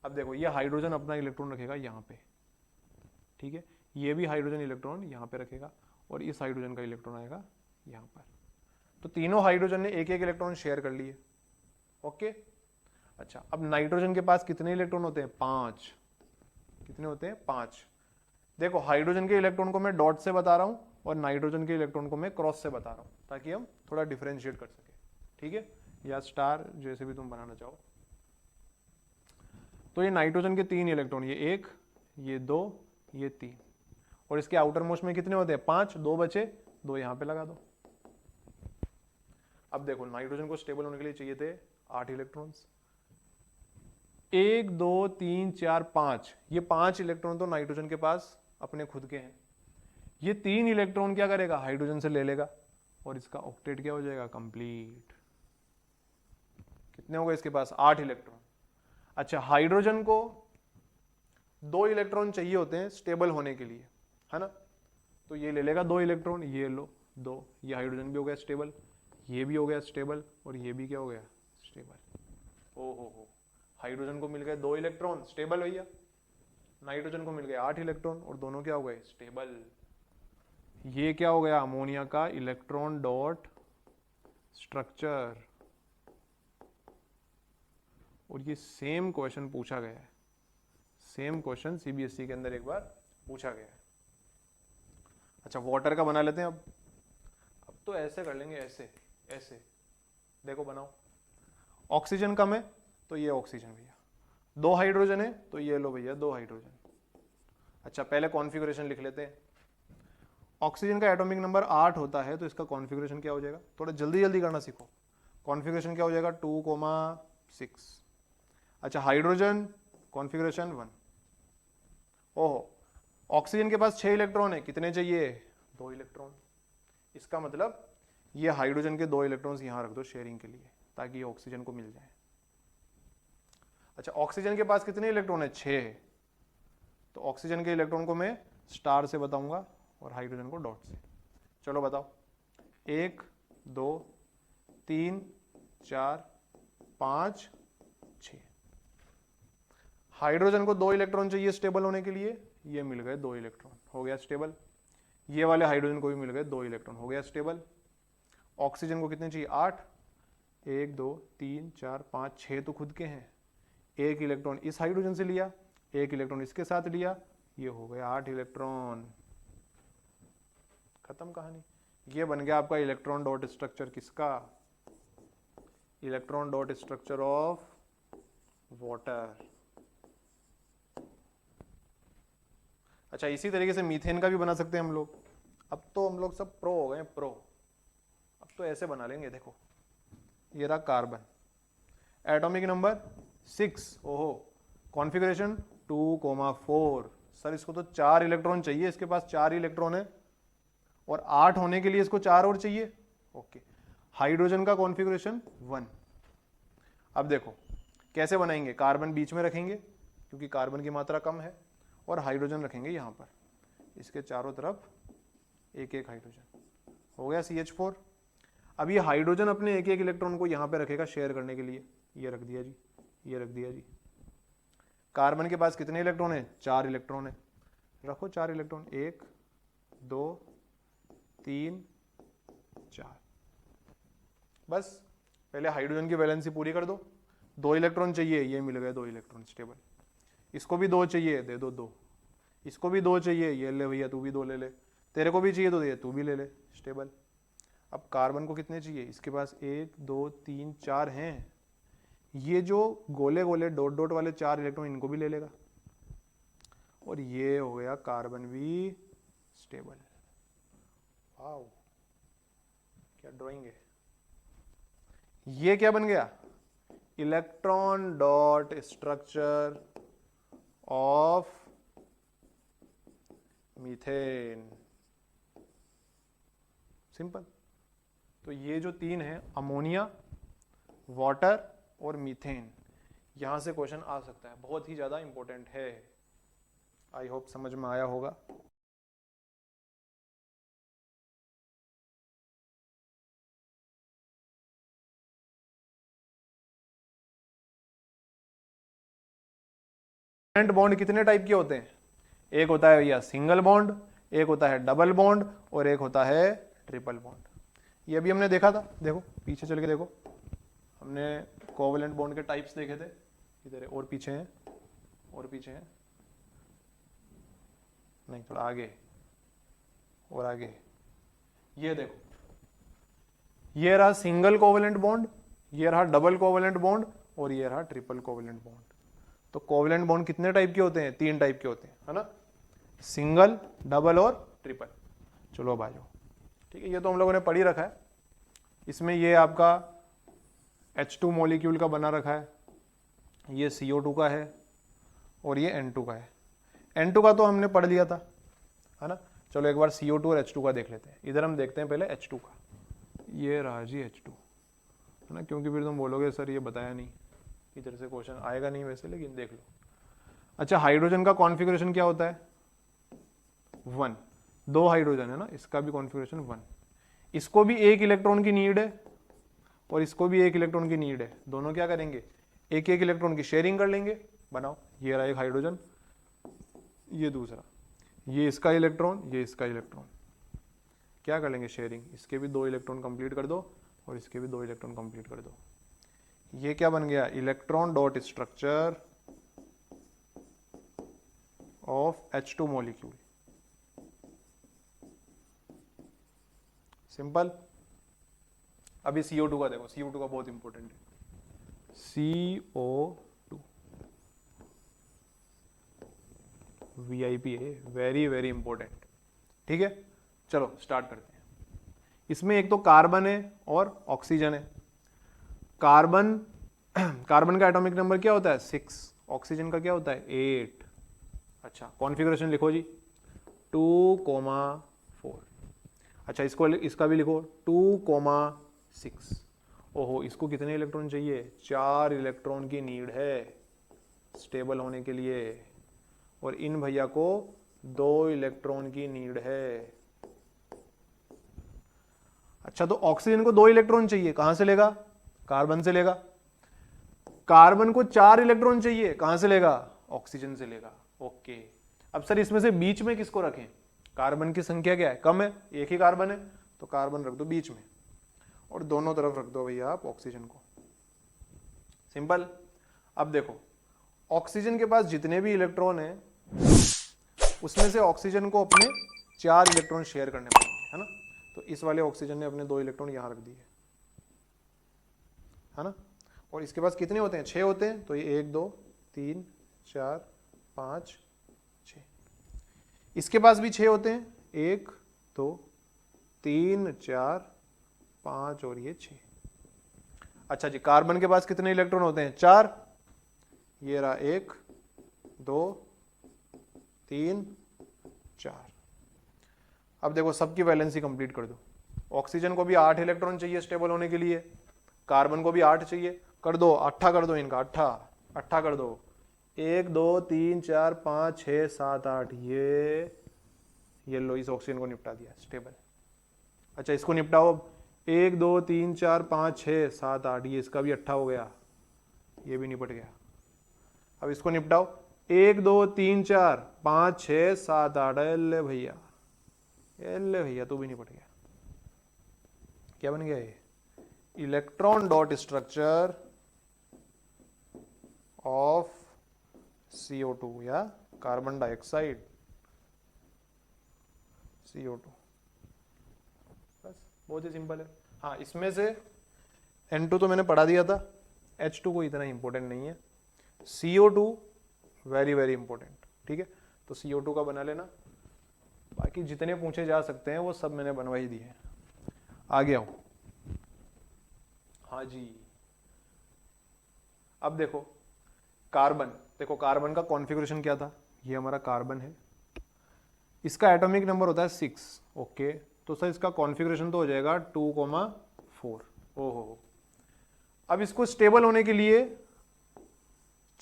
अब देखो, ये हाइड्रोजन अपना इलेक्ट्रॉन रखेगा यहाँ पे, ठीक है, ये भी हाइड्रोजन इलेक्ट्रॉन यहाँ पे रखेगा, और इस हाइड्रोजन का इलेक्ट्रॉन आएगा यहाँ पर। तो तीनों हाइड्रोजन ने एक एक इलेक्ट्रॉन शेयर कर लिए। ओके, अच्छा, अब नाइट्रोजन के पास कितने इलेक्ट्रॉन होते हैं? 5। कितने होते हैं? 5। देखो, हाइड्रोजन के इलेक्ट्रॉन को मैं डॉट से बता रहा हूं और नाइट्रोजन के इलेक्ट्रॉन को मैं क्रॉस से बता रहा हूं, ताकि हम थोड़ा डिफरेंशिएट कर सके। ठीक है, या स्टार, जैसे भी तुम बनाना चाहो। तो ये नाइट्रोजन के 3 इलेक्ट्रॉन, ये 1, ये 2, ये 3, और इसके आउटर मोस्ट में कितने होते हैं? 5। 2 बचे, 2 यहां पे लगा दो। अब देखो, नाइट्रोजन को स्टेबल होने के लिए चाहिए थे 8 इलेक्ट्रॉन्स। 1 2 3 4 5, ये 5 इलेक्ट्रॉन तो नाइट्रोजन के पास अपने खुद के हैं। ये 3 इलेक्ट्रॉन क्या करेगा? हाइड्रोजन से ले लेगा, और इसका ऑक्टेट क्या हो जाएगा? कंप्लीट। कितने हो गए इसके पास? 8 इलेक्ट्रॉन। अच्छा, हाइड्रोजन को 2 इलेक्ट्रॉन चाहिए होते हैं स्टेबल होने के लिए, है ना, तो ये ले लेगा 2 इलेक्ट्रॉन, ये लो 2, ये हाइड्रोजन भी हो गया स्टेबल, ये भी हो गया स्टेबल, और ये भी क्या हो गया? स्टेबल। हो, हाइड्रोजन को मिल गए 2 इलेक्ट्रॉन स्टेबल भैया, नाइट्रोजन को मिल गए 8 इलेक्ट्रॉन, और दोनों क्या हो गए? स्टेबल। ये क्या हो गया? अमोनिया का इलेक्ट्रॉन डॉट स्ट्रक्चर। और ये सेम क्वेश्चन पूछा गया है, सेम क्वेश्चन सीबीएसई के अंदर एक बार पूछा गया है। अच्छा, वाटर का बना लेते हैं। अब तो ऐसे कर लेंगे, ऐसे ऐसे, देखो बनाओ। ऑक्सीजन कम है तो ये ऑक्सीजन भैया, 2 हाइड्रोजन है तो ये लो भैया 2 हाइड्रोजन। अच्छा, पहले कॉन्फ़िगरेशन लिख लेते हैं। ऑक्सीजन का एटॉमिक नंबर 8 होता है, तो इसका कॉन्फ़िगरेशन क्या हो जाएगा? थोड़ा जल्दी जल्दी करना सीखो। कॉन्फ़िगरेशन क्या हो जाएगा? 2,6। अच्छा, हाइड्रोजन कॉन्फ़िगरेशन 1। ओहो, ऑक्सीजन के पास 6 इलेक्ट्रॉन है, कितने चाहिए? 2 इलेक्ट्रॉन। इसका मतलब ये हाइड्रोजन के 2 इलेक्ट्रॉन्स यहां रख दो शेयरिंग के लिए, ताकि ये ऑक्सीजन को मिल जाए। अच्छा, ऑक्सीजन के पास कितने इलेक्ट्रॉन है? 6, तो ऑक्सीजन के इलेक्ट्रॉन को मैं स्टार से बताऊंगा और हाइड्रोजन को डॉट से। चलो बताओ, 1 2 3 4 5 6। हाइड्रोजन को 2 इलेक्ट्रॉन चाहिए स्टेबल होने के लिए, ये मिल गए 2 इलेक्ट्रॉन, हो गया स्टेबल। ये वाले हाइड्रोजन को भी मिल गए 2 इलेक्ट्रॉन, हो गया स्टेबल। ऑक्सीजन को कितने चाहिए? 8। 1 2 3 4 5 6 तो खुद के हैं, 1 इलेक्ट्रॉन इस हाइड्रोजन से लिया, 1 इलेक्ट्रॉन इसके साथ लिया, ये हो गया 8 इलेक्ट्रॉन। खत्म कहानी। ये बन गया आपका इलेक्ट्रॉन डॉट स्ट्रक्चर किसका? Electron dot structure of water. अच्छा, इसी तरीके से मीथेन का भी बना सकते हैं हम लोग। अब तो हम लोग सब प्रो हो गए, प्रो। अब तो ऐसे बना लेंगे, देखो ये रहा कार्बन, एटॉमिक नंबर 6, ओहो, कॉन्फ़िगरेशन 2,4। सर इसको तो 4 इलेक्ट्रॉन चाहिए, इसके पास 4 इलेक्ट्रॉन है, और 8 होने के लिए इसको 4 और चाहिए। ओके, हाइड्रोजन का कॉन्फ़िगरेशन 1। अब देखो कैसे बनाएंगे, कार्बन बीच में रखेंगे क्योंकि कार्बन की मात्रा कम है, और हाइड्रोजन रखेंगे यहां पर, इसके चारों तरफ एक एक हाइड्रोजन। हो गया CH4। अब ये हाइड्रोजन अपने एक एक इलेक्ट्रॉन को यहां पे रखेगा शेयर करने के लिए, ये रख दिया जी, ये रख दिया जी। कार्बन के पास कितने इलेक्ट्रॉन है? 4 इलेक्ट्रॉन है, रखो 4 इलेक्ट्रॉन, 1 2 3 4। बस पहले हाइड्रोजन की वैलेंसी पूरी कर दो। 2 इलेक्ट्रॉन चाहिए, ये मिल गए 2 इलेक्ट्रॉन स्टेबल। इसको भी 2 चाहिए, दे दो 2। इसको भी 2 चाहिए, ये ले भैया, तू भी 2 ले ले। तेरे को भी चाहिए तो दे, तू भी ले ले, स्टेबल। अब कार्बन को कितने चाहिए? इसके पास 1 2 3 4 हैं। ये जो गोले गोले डॉट डॉट वाले 4 इलेक्ट्रॉन, इनको भी ले लेगा, और ये हो गया कार्बन भी स्टेबल। वाओ, क्या ड्राइंग है। ये क्या बन गया? Electron dot structure of methane. Simple. तो ये जो 3 है, अमोनिया, वाटर और मीथेन, यहां से क्वेश्चन आ सकता है, बहुत ही ज्यादा इंपॉर्टेंट है। आई होप समझ में आया होगा। बॉन्ड कितने टाइप के होते हैं? एक होता है भैया सिंगल बॉन्ड, एक होता है डबल बॉन्ड, और एक होता है ट्रिपल बॉन्ड। ये अभी हमने देखा था, देखो पीछे चल के देखो, हमने कोवलेंट बॉन्ड के टाइप्स देखे थे। इधर और पीछे हैं, और पीछे हैं, नहीं थोड़ा आगे और आगे। ये देखो, ये रहा सिंगल कोवलेंट बॉन्ड, ये रहा डबल कोवलेंट बॉन्ड, और ये रहा ट्रिपल कोवलेंट बॉन्ड। तो कोवलेंट बॉन्ड कितने टाइप के होते हैं? 3 टाइप के होते हैं, है ना, सिंगल, डबल और ट्रिपल। चलो अब आ जाओ, ठीक है, ये तो हम लोगों ने पढ़ ही रखा है। इसमें ये आपका H2 मॉलिक्यूल का बना रखा है, ये CO2 का है, और ये N2 का है। N2 का तो हमने पढ़ लिया था, है ना। चलो एक बार CO2 और H2 का देख लेते हैं। इधर हम देखते हैं पहले H2 का, ये रहा जी H2, है ना, क्योंकि फिर तुम बोलोगे सर ये बताया नहीं, इधर से क्वेश्चन आएगा नहीं वैसे, लेकिन देख लो। अच्छा, हाइड्रोजन का कॉन्फ़िगरेशन क्या होता है? 1, 2 हाइड्रोजन है ना, इसका भी कॉन्फ़िगरेशन 1। इसको भी 1 इलेक्ट्रॉन की नीड है, और इसको भी 1 इलेक्ट्रॉन की नीड है। दोनों क्या करेंगे? एक एक इलेक्ट्रॉन की शेयरिंग कर लेंगे। बनाओ, ये रहा एक हाइड्रोजन, ये दूसरा, ये इसका इलेक्ट्रॉन, ये इसका इलेक्ट्रॉन, क्या कर लेंगे? शेयरिंग। इसके भी 2 इलेक्ट्रॉन कंप्लीट कर दो, और इसके भी 2 इलेक्ट्रॉन कंप्लीट कर दो। ये क्या बन गया? Electron dot structure of H2 molecule. Simple. अभी CO2 का देखो, CO2 का बहुत इंपॉर्टेंट है। CO2 VIP है, वेरी वेरी इंपॉर्टेंट। ठीक है, चलो स्टार्ट करते हैं। इसमें एक तो कार्बन है और ऑक्सीजन है। कार्बन का एटॉमिक नंबर क्या होता है? 6। ऑक्सीजन का क्या होता है? 8। अच्छा, कॉन्फ़िगरेशन लिखो जी, 2,4। अच्छा, इसका भी लिखो 2,6। ओहो, इसको कितने इलेक्ट्रॉन चाहिए? 4 इलेक्ट्रॉन की नीड है स्टेबल होने के लिए, और इन भैया को 2 इलेक्ट्रॉन की नीड है। अच्छा, तो ऑक्सीजन को 2 इलेक्ट्रॉन चाहिए, कहां से लेगा? कार्बन से लेगा। कार्बन को 4 इलेक्ट्रॉन चाहिए, कहां से लेगा? ऑक्सीजन से लेगा। ओके, अब सर इसमें से बीच में किसको रखें? कार्बन की संख्या क्या है? कम है, एक ही कार्बन है, तो कार्बन रख दो बीच में, और दोनों तरफ रख दो भैया आप ऑक्सीजन को। सिंपल। अब देखो, ऑक्सीजन के पास जितने भी इलेक्ट्रॉन हैं, उसमें से ऑक्सीजन को अपने 4 इलेक्ट्रॉन शेयर करने पड़ेंगे, है ना। तो इस वाले ऑक्सीजन ने अपने 2 इलेक्ट्रॉन यहां रख दिए, है ना, और इसके पास कितने होते हैं, 6 होते हैं, तो ये 1 2 3 4 5 6, इसके पास भी 6 होते हैं, 1 2 3 4 5 और ये 6। अच्छा जी, कार्बन के पास कितने इलेक्ट्रॉन होते हैं, 4, ये रहा 1 2 3 4। अब देखो सबकी वैलेंसी कंप्लीट कर दो। ऑक्सीजन को भी 8 इलेक्ट्रॉन चाहिए स्टेबल होने के लिए, कार्बन को भी 8 चाहिए, कर दो 8 कर दो, इनका 8 कर दो, 1 2 3 4 5 6 7 8, ये लो इस ऑक्सीजन को निपटा दिया स्टेबल। अच्छा इसको निपटाओ, 1 2 3 4 5 6 7 8, ये इसका भी 8 हो गया, ये भी निपट गया। अब इसको निपटाओ, 1 2 3 4 5 6 7 8, ले भैया तू भी निपट गया। क्या बन गया ये, electron dot structure of CO2 या कार्बन डाइऑक्साइड CO2। बस बहुत ही सिंपल है। हाँ इसमें से N2 तो मैंने पढ़ा दिया था, H2 को इतना इंपॉर्टेंट नहीं है, CO2 वेरी वेरी इंपॉर्टेंट। ठीक है, तो CO2 का बना लेना, बाकी जितने पूछे जा सकते हैं वो सब मैंने बनवा ही दिए हैं। आगे आओ। हाँ जी, अब देखो कार्बन, देखो कार्बन का कॉन्फ़िगरेशन क्या था, ये हमारा कार्बन है, इसका एटॉमिक नंबर होता है 6। ओके, तो सर इसका कॉन्फ़िगरेशन तो हो जाएगा 2,4। ओहो, अब इसको स्टेबल होने के लिए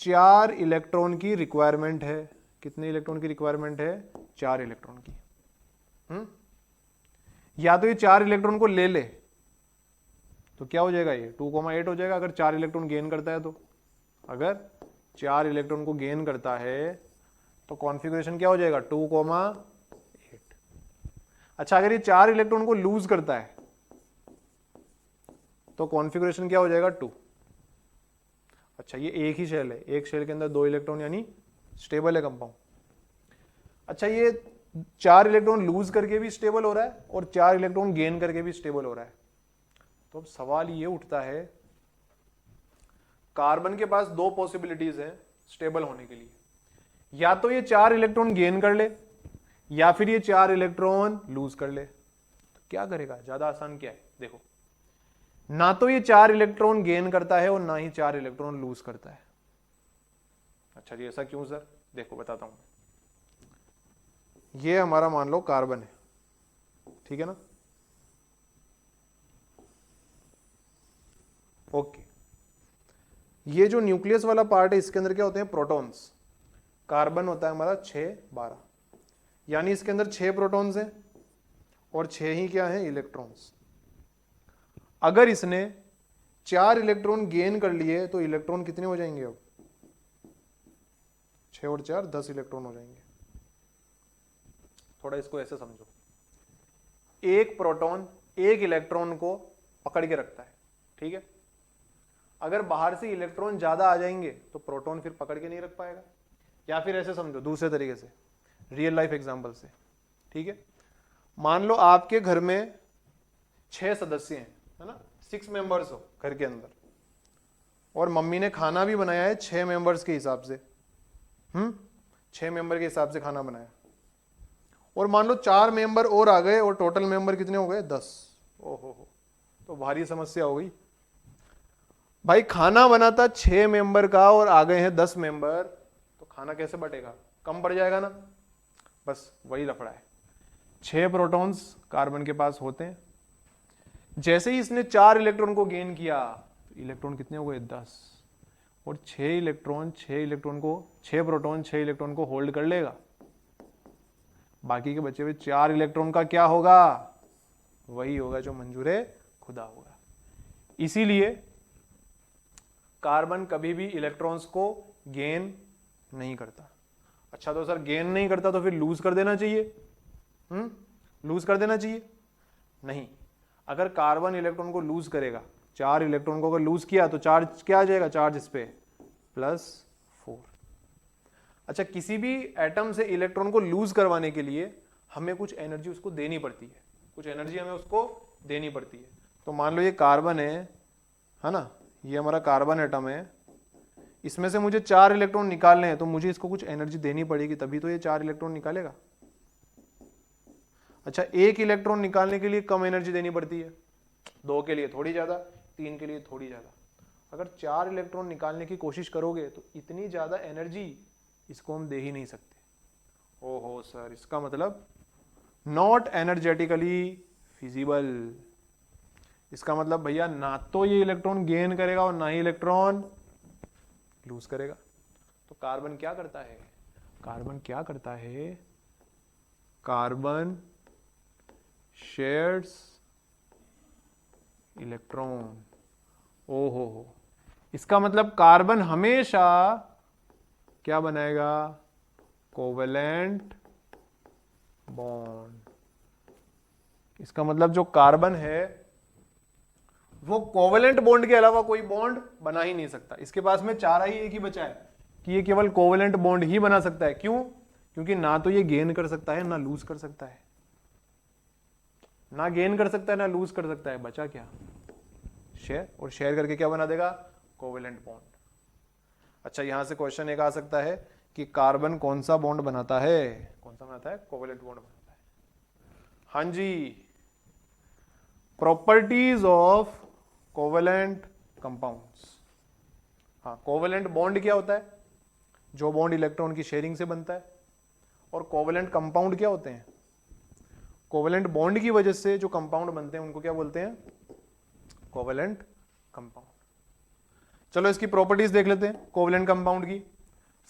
4 इलेक्ट्रॉन की रिक्वायरमेंट है। कितने इलेक्ट्रॉन की रिक्वायरमेंट है, 4 इलेक्ट्रॉन की। या तो ये 4 इलेक्ट्रॉन को ले ले तो क्या हो जाएगा, ये 2,8 हो जाएगा अगर 4 इलेक्ट्रॉन गेन करता है तो। अगर 4 इलेक्ट्रॉन को गेन करता है तो कॉन्फ़िगरेशन क्या हो जाएगा, 2,8। अच्छा अगर ये 4 इलेक्ट्रॉन को लूज करता है तो कॉन्फ़िगरेशन क्या हो जाएगा, 2। अच्छा ये एक ही शेल है, एक शेल के अंदर 2 इलेक्ट्रॉन, यानी स्टेबल है कंपाउंड। अच्छा ये 4 इलेक्ट्रॉन लूज करके भी स्टेबल हो रहा है और 4 इलेक्ट्रॉन गेन करके भी स्टेबल हो रहा है। तो अब सवाल ये उठता है, कार्बन के पास 2 पॉसिबिलिटीज हैं स्टेबल होने के लिए, या तो ये 4 इलेक्ट्रॉन गेन कर ले या फिर ये 4 इलेक्ट्रॉन लूज कर ले। तो क्या करेगा, ज्यादा आसान क्या है, देखो ना तो ये 4 इलेक्ट्रॉन गेन करता है और ना ही 4 इलेक्ट्रॉन लूज करता है। अच्छा जी ऐसा क्यों सर, देखो बताता हूं। ये हमारा मान लो कार्बन है, ठीक है ना, ओके। ये जो न्यूक्लियस वाला पार्ट है इसके अंदर क्या होते हैं, प्रोटॉन्स। कार्बन होता है हमारा 6 12, यानी इसके अंदर 6 प्रोटॉन्स हैं और 6 ही क्या है, इलेक्ट्रॉन्स। अगर इसने 4 इलेक्ट्रॉन गेन कर लिए तो इलेक्ट्रॉन कितने हो जाएंगे, अब 6 और 4 10 इलेक्ट्रॉन हो जाएंगे। थोड़ा इसको ऐसे समझो, एक प्रोटॉन एक इलेक्ट्रॉन को पकड़ के रखता है, ठीक है। अगर बाहर से इलेक्ट्रॉन ज्यादा आ जाएंगे तो प्रोटॉन फिर पकड़ के नहीं रख पाएगा। या फिर ऐसे समझो दूसरे तरीके से, रियल लाइफ एग्जांपल से, ठीक है। मान लो आपके घर में 6 सदस्य हैं, है ना, 6 मेंबर्स हो घर के अंदर, और मम्मी ने खाना भी बनाया है 6 मेंबर्स के हिसाब से, 6 मेंबर के हिसाब से खाना बनाया, और मान लो 4 मेंबर और आ गए और टोटल मेंबर कितने हो गए, 10। ओहो, तो भारी समस्या हो गई भाई। खाना बनाता 6 मेंबर का और आ गए हैं 10 मेंबर, तो खाना कैसे बटेगा, कम पड़ जाएगा ना। बस वही लफड़ा है। 6 प्रोटॉन्स कार्बन के पास होते हैं, जैसे ही इसने 4 इलेक्ट्रॉन को गेन किया तो इलेक्ट्रॉन कितने हो गए, 10, और 6 प्रोटॉन 6 इलेक्ट्रॉन को होल्ड कर लेगा। बाकी के बचे हुए 4 इलेक्ट्रॉन का क्या होगा, वही होगा जो मंजूरे खुदा होगा। इसीलिए कार्बन कभी भी इलेक्ट्रॉन्स को गेन नहीं करता। अच्छा तो सर गेन नहीं करता तो फिर लूज कर देना चाहिए, लूज कर देना चाहिए नहीं। अगर कार्बन इलेक्ट्रॉन को लूज करेगा, 4 इलेक्ट्रॉन को अगर लूज किया तो चार्ज क्या आ जाएगा, चार्ज इस पे +4। अच्छा किसी भी एटम से इलेक्ट्रॉन को लूज करवाने के लिए हमें कुछ एनर्जी उसको देनी पड़ती है, कुछ एनर्जी हमें उसको देनी पड़ती है। तो मान लो ये कार्बन है ना, ये हमारा कार्बन एटम है, इसमें से मुझे 4 इलेक्ट्रॉन निकालने हैं, तो मुझे इसको कुछ एनर्जी देनी पड़ेगी, तभी तो ये 4 इलेक्ट्रॉन निकालेगा। अच्छा, 1 इलेक्ट्रॉन निकालने के लिए कम एनर्जी देनी पड़ती है, 2 के लिए थोड़ी ज्यादा, 3 के लिए थोड़ी ज्यादा। अगर 4 इलेक्ट्रॉन निकालने की कोशिश करोगे तो इतनी ज्यादा एनर्जी इसको हम दे ही नहीं सकते। ओहो सर, इसका मतलब नॉट एनर्जेटिकली फिजिबल। इसका मतलब भैया ना तो ये इलेक्ट्रॉन गेन करेगा और ना ही इलेक्ट्रॉन लूज करेगा। तो कार्बन क्या करता है, कार्बन क्या करता है, कार्बन शेयर्स इलेक्ट्रॉन। ओहो हो, इसका मतलब कार्बन हमेशा क्या बनाएगा, कोवेलेंट बॉन्ड। इसका मतलब जो कार्बन है वो कोवेलेंट बॉन्ड के अलावा कोई बॉन्ड बना ही नहीं सकता। इसके पास में चारा ही एक ही बचा है कि ये केवल कोवेलेंट बॉन्ड ही बना सकता है। क्यों? क्योंकि ना तो ये गेन कर सकता है ना लूज कर सकता है, ना गेन कर सकता है ना लूज कर सकता है, बचा क्या, शेयर। और शेयर करके क्या बना देगा, कोवेलेंट बॉन्ड। अच्छा, यहां से क्वेश्चन एक आ सकता है कि कार्बन कौन सा बॉन्ड बनाता है, कौन सा बनाता है, कोवेलेंट बॉन्ड बनाता है। हाँ जी, प्रॉपर्टीज ऑफ कोवेलेंट कंपाउंड्स। हाँ, कोवेलेंट बॉन्ड क्या होता है, जो बॉन्ड इलेक्ट्रॉन की शेयरिंग से बनता है। और कोवेलेंट कंपाउंड क्या होते हैं, कोवेलेंट बॉन्ड की वजह से जो कंपाउंड बनते हैं उनको क्या बोलते हैं, कोवेलेंट कंपाउंड। चलो इसकी प्रॉपर्टीज देख लेते हैं कोवेलेंट कंपाउंड की।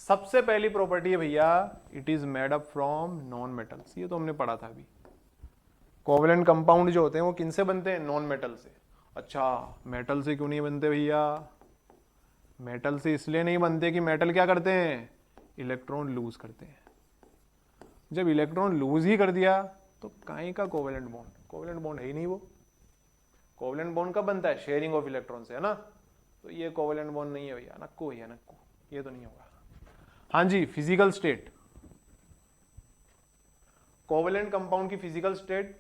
सबसे पहली प्रॉपर्टी है भैया, it is made up from non metals. ये तो हमने पढ़ा था अभी। कोवेलेंट कंपाउंड जो होते हैं वो किनसे बनते हैं, नॉन मेटल से। अच्छा, मेटल से क्यों नहीं बनते भैया, मेटल से इसलिए नहीं बनते कि मेटल क्या करते हैं, इलेक्ट्रॉन लूज करते हैं। जब इलेक्ट्रॉन लूज ही कर दिया तो काहे का कोवेलेंट बॉन्ड, कोवेलेंट बॉन्ड है ही नहीं वो। कोवेलेंट बॉन्ड कब बनता है, शेयरिंग ऑफ इलेक्ट्रॉन से, है ना। तो ये कोवेलेंट बॉन्ड नहीं है भैया, नक्को भैया नक्को, ये तो नहीं होगा। हाँ जी, फिजिकल स्टेट, कोवेलेंट कंपाउंड की फिजिकल स्टेट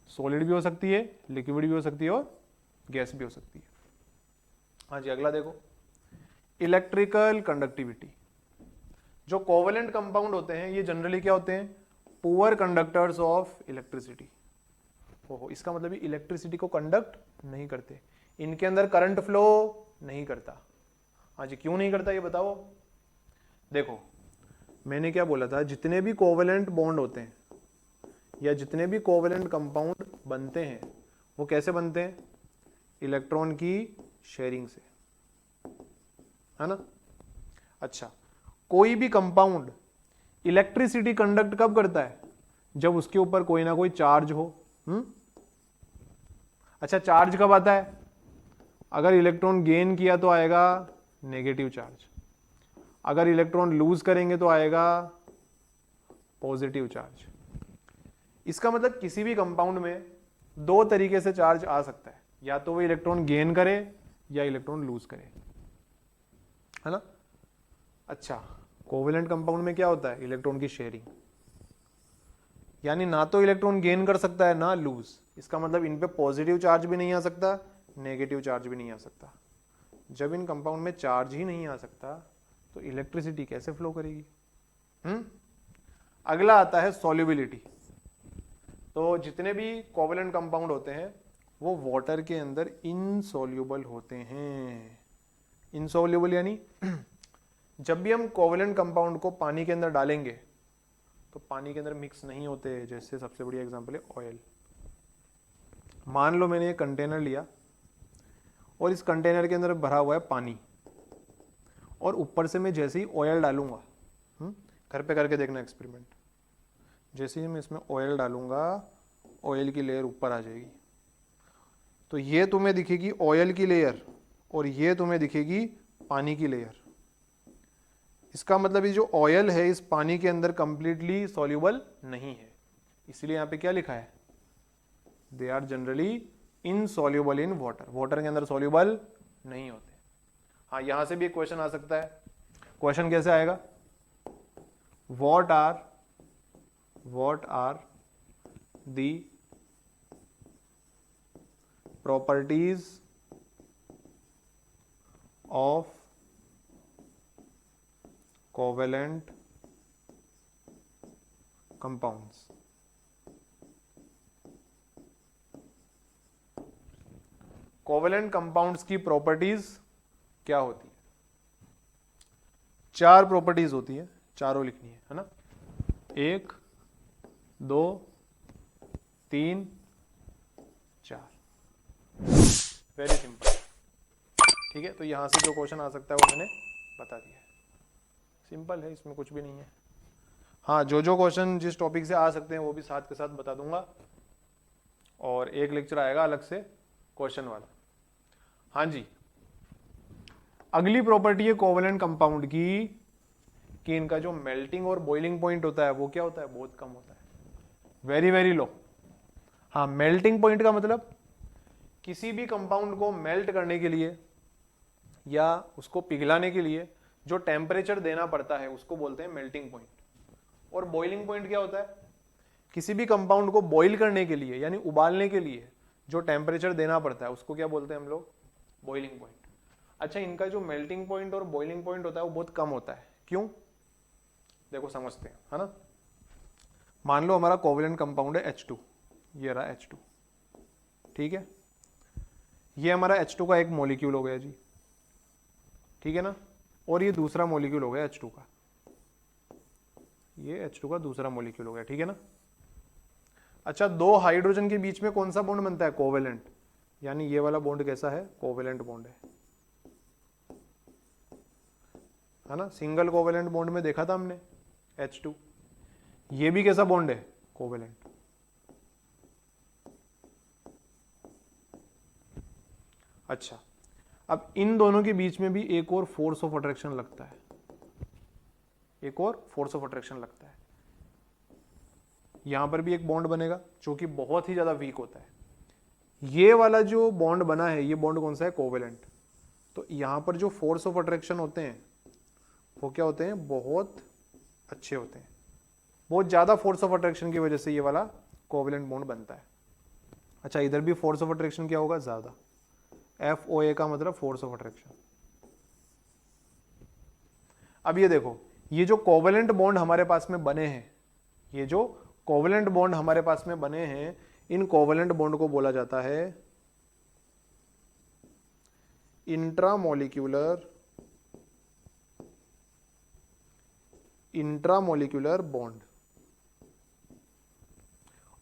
सॉलिड भी हो सकती है, लिक्विड भी हो सकती है और गैस भी हो सकती है। हाँ जी, अगला देखो, इलेक्ट्रिकल कंडक्टिविटी। जो कोवेलेंट कंपाउंड होते हैं ये जनरली क्या होते हैं, पुअर कंडक्टर्स ऑफ इलेक्ट्रिसिटी। ओहो, इसका मतलब ये इलेक्ट्रिसिटी को कंडक्ट नहीं करते, इनके अंदर करंट फ्लो नहीं करता। हाँ जी, क्यों नहीं करता ये बताओ। देखो, मैंने क्या बोला था, जितने भी कोवेलेंट बॉन्ड होते हैं या जितने भी कोवेलेंट कंपाउंड बनते हैं वो कैसे बनते हैं, इलेक्ट्रॉन की शेयरिंग से, है ना। अच्छा, कोई भी कंपाउंड इलेक्ट्रिसिटी कंडक्ट कब करता है, जब उसके ऊपर कोई ना कोई चार्ज हो। अच्छा, चार्ज कब आता है, अगर इलेक्ट्रॉन गेन किया तो आएगा नेगेटिव चार्ज, अगर इलेक्ट्रॉन लूज करेंगे तो आएगा पॉजिटिव चार्ज। इसका मतलब किसी भी कंपाउंड में दो तरीके से चार्ज आ सकता है, या तो वो इलेक्ट्रॉन गेन करे या इलेक्ट्रॉन लूज करे, है ना। अच्छा, कोवेलेंट कंपाउंड में क्या होता है, इलेक्ट्रॉन की शेयरिंग, यानी ना तो इलेक्ट्रॉन गेन कर सकता है ना लूज। इसका मतलब इन पे पॉजिटिव चार्ज भी नहीं आ सकता, नेगेटिव चार्ज भी नहीं आ सकता। जब इन कंपाउंड में चार्ज ही नहीं आ सकता तो इलेक्ट्रिसिटी कैसे फ्लो करेगी। अगला आता है सॉल्युबिलिटी। तो जितने भी कोवेलेंट कंपाउंड होते हैं वो वाटर के अंदर इनसॉल्युबल होते हैं। इनसॉल्युबल यानी जब भी हम कोवेलेंट कंपाउंड को पानी के अंदर डालेंगे तो पानी के अंदर मिक्स नहीं होते। जैसे सबसे बढ़िया एग्जांपल है ऑयल। मान लो मैंने एक कंटेनर लिया और इस कंटेनर के अंदर भरा हुआ है पानी, और ऊपर से मैं जैसे ही ऑयल डालूंगा, घर पे करके देखना एक्सपेरिमेंट, जैसे ही मैं इसमें ऑयल डालूंगा ऑयल की लेयर ऊपर आ जाएगी। तो ये तुम्हें दिखेगी ऑयल की लेयर और ये तुम्हें दिखेगी पानी की लेयर। इसका मतलब ये जो ऑयल है इस पानी के अंदर कंप्लीटली सॉल्युबल नहीं है, इसलिए यहां पे क्या लिखा है, they are generally insoluble in water. Water के अंदर सॉल्युबल नहीं होते। हाँ, यहां से भी एक क्वेश्चन आ सकता है। क्वेश्चन कैसे आएगा, what are the properties of covalent compounds. Covalent compounds की प्रॉपर्टीज क्या होती है? 4 प्रॉपर्टीज होती है, चारों लिखनी है ना? 1 2 3 4। Very simple. ठीक है, तो यहां से जो क्वेश्चन आ सकता है वो मैंने बता दिया है। सिंपल है, इसमें कुछ भी नहीं है। हाँ, जो क्वेश्चन जिस टॉपिक से आ सकते हैं वो भी साथ के साथ बता दूंगा, और एक लेक्चर आएगा अलग से क्वेश्चन वाला। हाँ जी, अगली प्रॉपर्टी है कोवेलेंट कंपाउंड की कि इनका जो मेल्टिंग और बॉइलिंग पॉइंट होता है वो क्या होता है? बहुत कम होता है, वेरी वेरी लो। हाँ, मेल्टिंग पॉइंट का मतलब किसी भी कंपाउंड को मेल्ट करने के लिए या उसको पिघलाने के लिए जो टेम्परेचर देना पड़ता है उसको बोलते हैं मेल्टिंग पॉइंट। और बॉइलिंग पॉइंट क्या होता है? किसी भी कंपाउंड को बॉइल करने के लिए यानी उबालने के लिए जो टेम्परेचर देना पड़ता है उसको क्या बोलते हैं हम लोग? Boiling point. अच्छा, इनका जो मेल्टिंग पॉइंट और बॉइलिंग पॉइंट होता है वो बहुत कम होता है। क्यों? देखो समझते हैं, है ना? मान लो हमारा कोवेलेंट कंपाउंड है H2, ये रहा H2, ठीक है? ये हमारा H2 का एक मॉलिक्यूल हो गया जी, ठीक है ना? और ये दूसरा मॉलिक्यूल हो गया H2 का, ये H2 का दूसरा मॉलिक्यूल हो गया, ठीक है ना? अच्छा, 2 हाइड्रोजन के बीच में कौन सा बॉन्ड बनता है? कोवेलेंट। यानी ये वाला बॉन्ड कैसा है? कोवेलेंट बॉन्ड है ना? सिंगल कोवेलेंट बॉन्ड में देखा था हमने H2, ये भी कैसा बॉन्ड है? कोवेलेंट। अच्छा, अब इन दोनों के बीच में भी एक और फोर्स ऑफ अट्रैक्शन लगता है, एक और फोर्स ऑफ अट्रैक्शन लगता है। यहां पर भी एक बॉन्ड बनेगा जो कि बहुत ही ज्यादा वीक होता है। ये वाला जो बॉन्ड बना है, ये बॉन्ड कौन सा है? कोवेलेंट। तो यहां पर जो फोर्स ऑफ अट्रैक्शन होते हैं वो क्या होते हैं? बहुत अच्छे होते हैं। बहुत ज्यादा फोर्स ऑफ अट्रैक्शन की वजह से ये वाला कोवेलेंट बॉन्ड बनता है। अच्छा, इधर भी फोर्स ऑफ अट्रैक्शन क्या होगा? ज्यादा। FOA का मतलब फोर्स ऑफ अट्रैक्शन। अब ये देखो, ये जो कोवेलेंट बॉन्ड हमारे पास में बने हैं, ये जो कोवेलेंट बॉन्ड हमारे पास में बने हैं, इन कोवेलेंट बॉन्ड को बोला जाता है इंट्रामोलिक्यूलर बॉन्ड।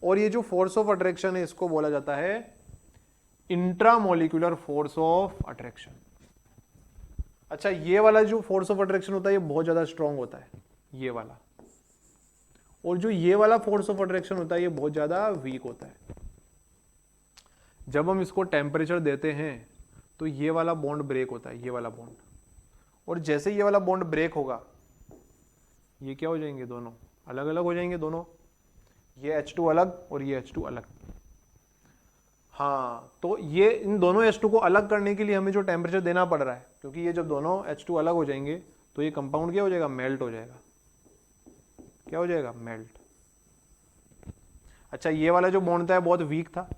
और ये जो फोर्स ऑफ अट्रैक्शन है इसको बोला जाता है इंट्रामोलिक्यूलर फोर्स ऑफ अट्रैक्शन। अच्छा, ये वाला जो फोर्स ऑफ अट्रैक्शन होता है ये बहुत ज्यादा स्ट्रांग होता है, ये वाला। और जो ये वाला फोर्स ऑफ अट्रैक्शन होता है ये बहुत ज्यादा वीक होता है। जब हम इसको टेम्परेचर देते हैं तो ये वाला बॉन्ड ब्रेक होता है, ये वाला बॉन्ड। और जैसे ये वाला बॉन्ड ब्रेक होगा, ये क्या हो जाएंगे? दोनों अलग अलग हो जाएंगे दोनों, ये H2 अलग और ये H2 अलग। हाँ, तो ये इन दोनों H2 को अलग करने के लिए हमें जो टेम्परेचर देना पड़ रहा है, क्योंकि ये जब दोनों H2 अलग हो जाएंगे तो ये कंपाउंड क्या हो जाएगा? मेल्ट हो जाएगा। क्या हो जाएगा? मेल्ट। अच्छा, ये वाला जो बॉन्ड था बहुत वीक था,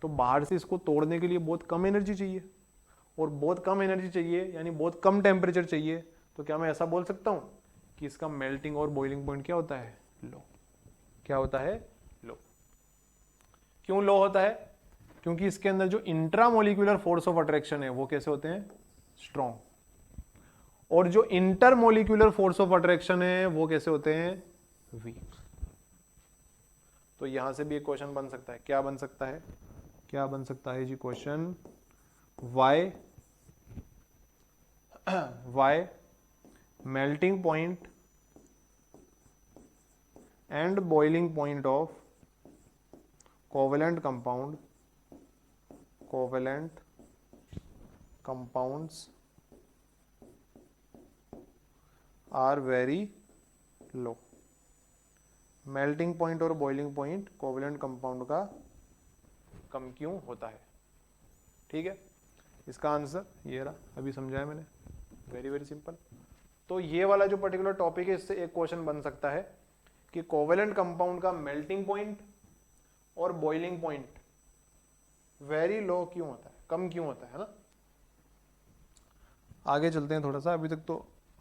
तो बाहर से इसको तोड़ने के लिए बहुत कम एनर्जी चाहिए, और बहुत कम एनर्जी चाहिए यानी बहुत कम टेम्परेचर चाहिए। तो क्या मैं ऐसा बोल सकता हूं कि इसका मेल्टिंग और बॉइलिंग पॉइंट क्या होता है? लो। क्या होता है? लो। क्यों लो होता है? क्योंकि इसके अंदर जो इंट्रामोलिक्यूलर फोर्स ऑफ अट्रैक्शन है वो कैसे होते हैं? स्ट्रॉन्ग। और जो इंटरमोलिक्यूलर फोर्स ऑफ अट्रैक्शन है वो कैसे होते हैं? वीक। तो यहां से भी एक क्वेश्चन बन सकता है। क्या बन सकता है? क्या बन सकता है जी question? Why melting point and boiling point of covalent compounds are very low. Melting point और बॉइलिंग पॉइंट कोवेलेंट कंपाउंड का कम क्यों होता है? ठीक है, इसका आंसर ये रहा, अभी समझाया मैंने। Very very simple. तो ये वाला जो पर्टिकुलर टॉपिक है इससे एक क्वेश्चन बन सकता है कि कोवेलेंट कंपाउंड का मेल्टिंग पॉइंट और बॉइलिंग पॉइंट वेरी लो क्यों होता है? कम क्यों होता है ना? आगे चलते हैं थोड़ा सा, अभी तक तो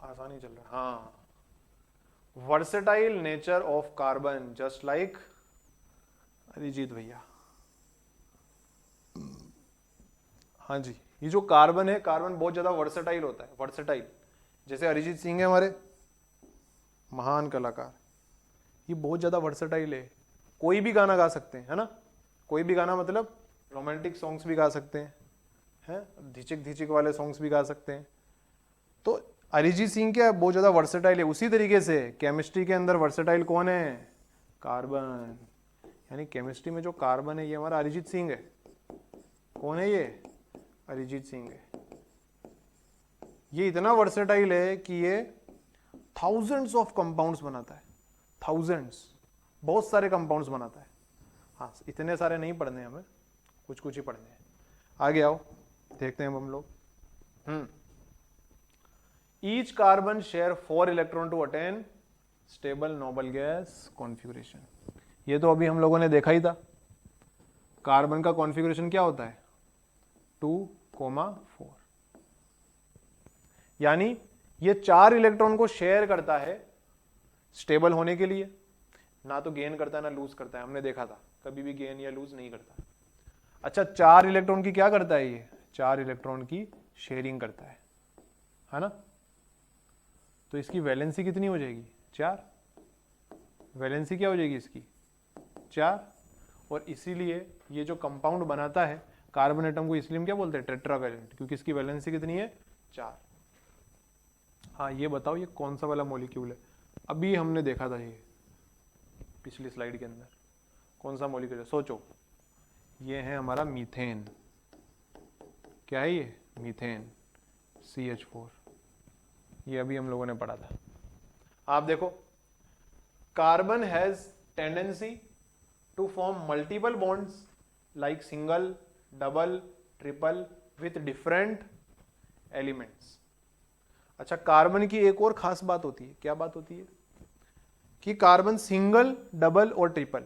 आसान ही चल रहा है। हाँ, versatile nature of carbon just like Arijit भैया। हाँ जी, ये जो कार्बन है, कार्बन बहुत ज्यादा वर्सेटाइल होता है, वर्सेटाइल। जैसे अरिजीत सिंह है हमारे महान कलाकार, ये बहुत ज्यादा वर्सेटाइल है, कोई भी गाना गा सकते हैं, है ना। कोई भी गाना मतलब रोमांटिक सॉन्ग्स भी गा सकते हैं, धिचिक धिचिक वाले सॉन्ग्स भी गा सकते हैं। तो अरिजीत सिंह क्या बहुत ज्यादा वर्सेटाइल है। उसी तरीके से केमिस्ट्री के अंदर वर्सेटाइल कौन है? कार्बन। यानी केमिस्ट्री में जो कार्बन है ये हमारा अरिजीत सिंह है। कौन है ये? अरिजीत सिंह है। ये इतना वर्सेटाइल है कि ये थाउजेंड्स ऑफ कंपाउंड्स बनाता है, थाउजेंड्स, बहुत सारे कंपाउंड्स बनाता है। हाँ, इतने सारे नहीं पढ़ने हमें, कुछ कुछ ही पढ़ने हैं। आगे आओ, देखते हैं हम लोग। Each carbon share 4 electron to attain stable noble gas configuration. ये तो अभी हम लोगों ने देखा ही था। कार्बन का कॉन्फ़िगरेशन क्या होता है? 2,4। यानी ये 4 इलेक्ट्रॉन को शेयर करता है स्टेबल होने के लिए। ना तो गेन करता है ना लूज करता है, हमने देखा था, कभी भी गेन या लूज नहीं करता। अच्छा, 4 इलेक्ट्रॉन की क्या करता है ये? 4 इलेक्ट्रॉन की शेयरिंग करता है ना। तो इसकी वैलेंसी कितनी हो जाएगी? 4। वैलेंसी क्या हो जाएगी इसकी? 4। और इसीलिए ये जो कंपाउंड बनाता है कार्बन एटम को, इसलिए हम क्या बोलते हैं? टेट्रावैलेंट, क्योंकि इसकी वैलेंसी कितनी है? 4। हाँ, ये बताओ ये कौन सा वाला मॉलिक्यूल है? अभी हमने देखा था ये पिछली स्लाइड के अंदर। कौन सा मॉलिक्यूल है? सोचो। ये है हमारा मीथेन। क्या है ये? Methane, CH4। ये अभी हम लोगों ने पढ़ा था। आप देखो, carbon has tendency to form multiple bonds like single, double, triple with different elements. अच्छा, कार्बन की एक और खास बात होती है। क्या बात होती है? कि कार्बन सिंगल, डबल और ट्रिपल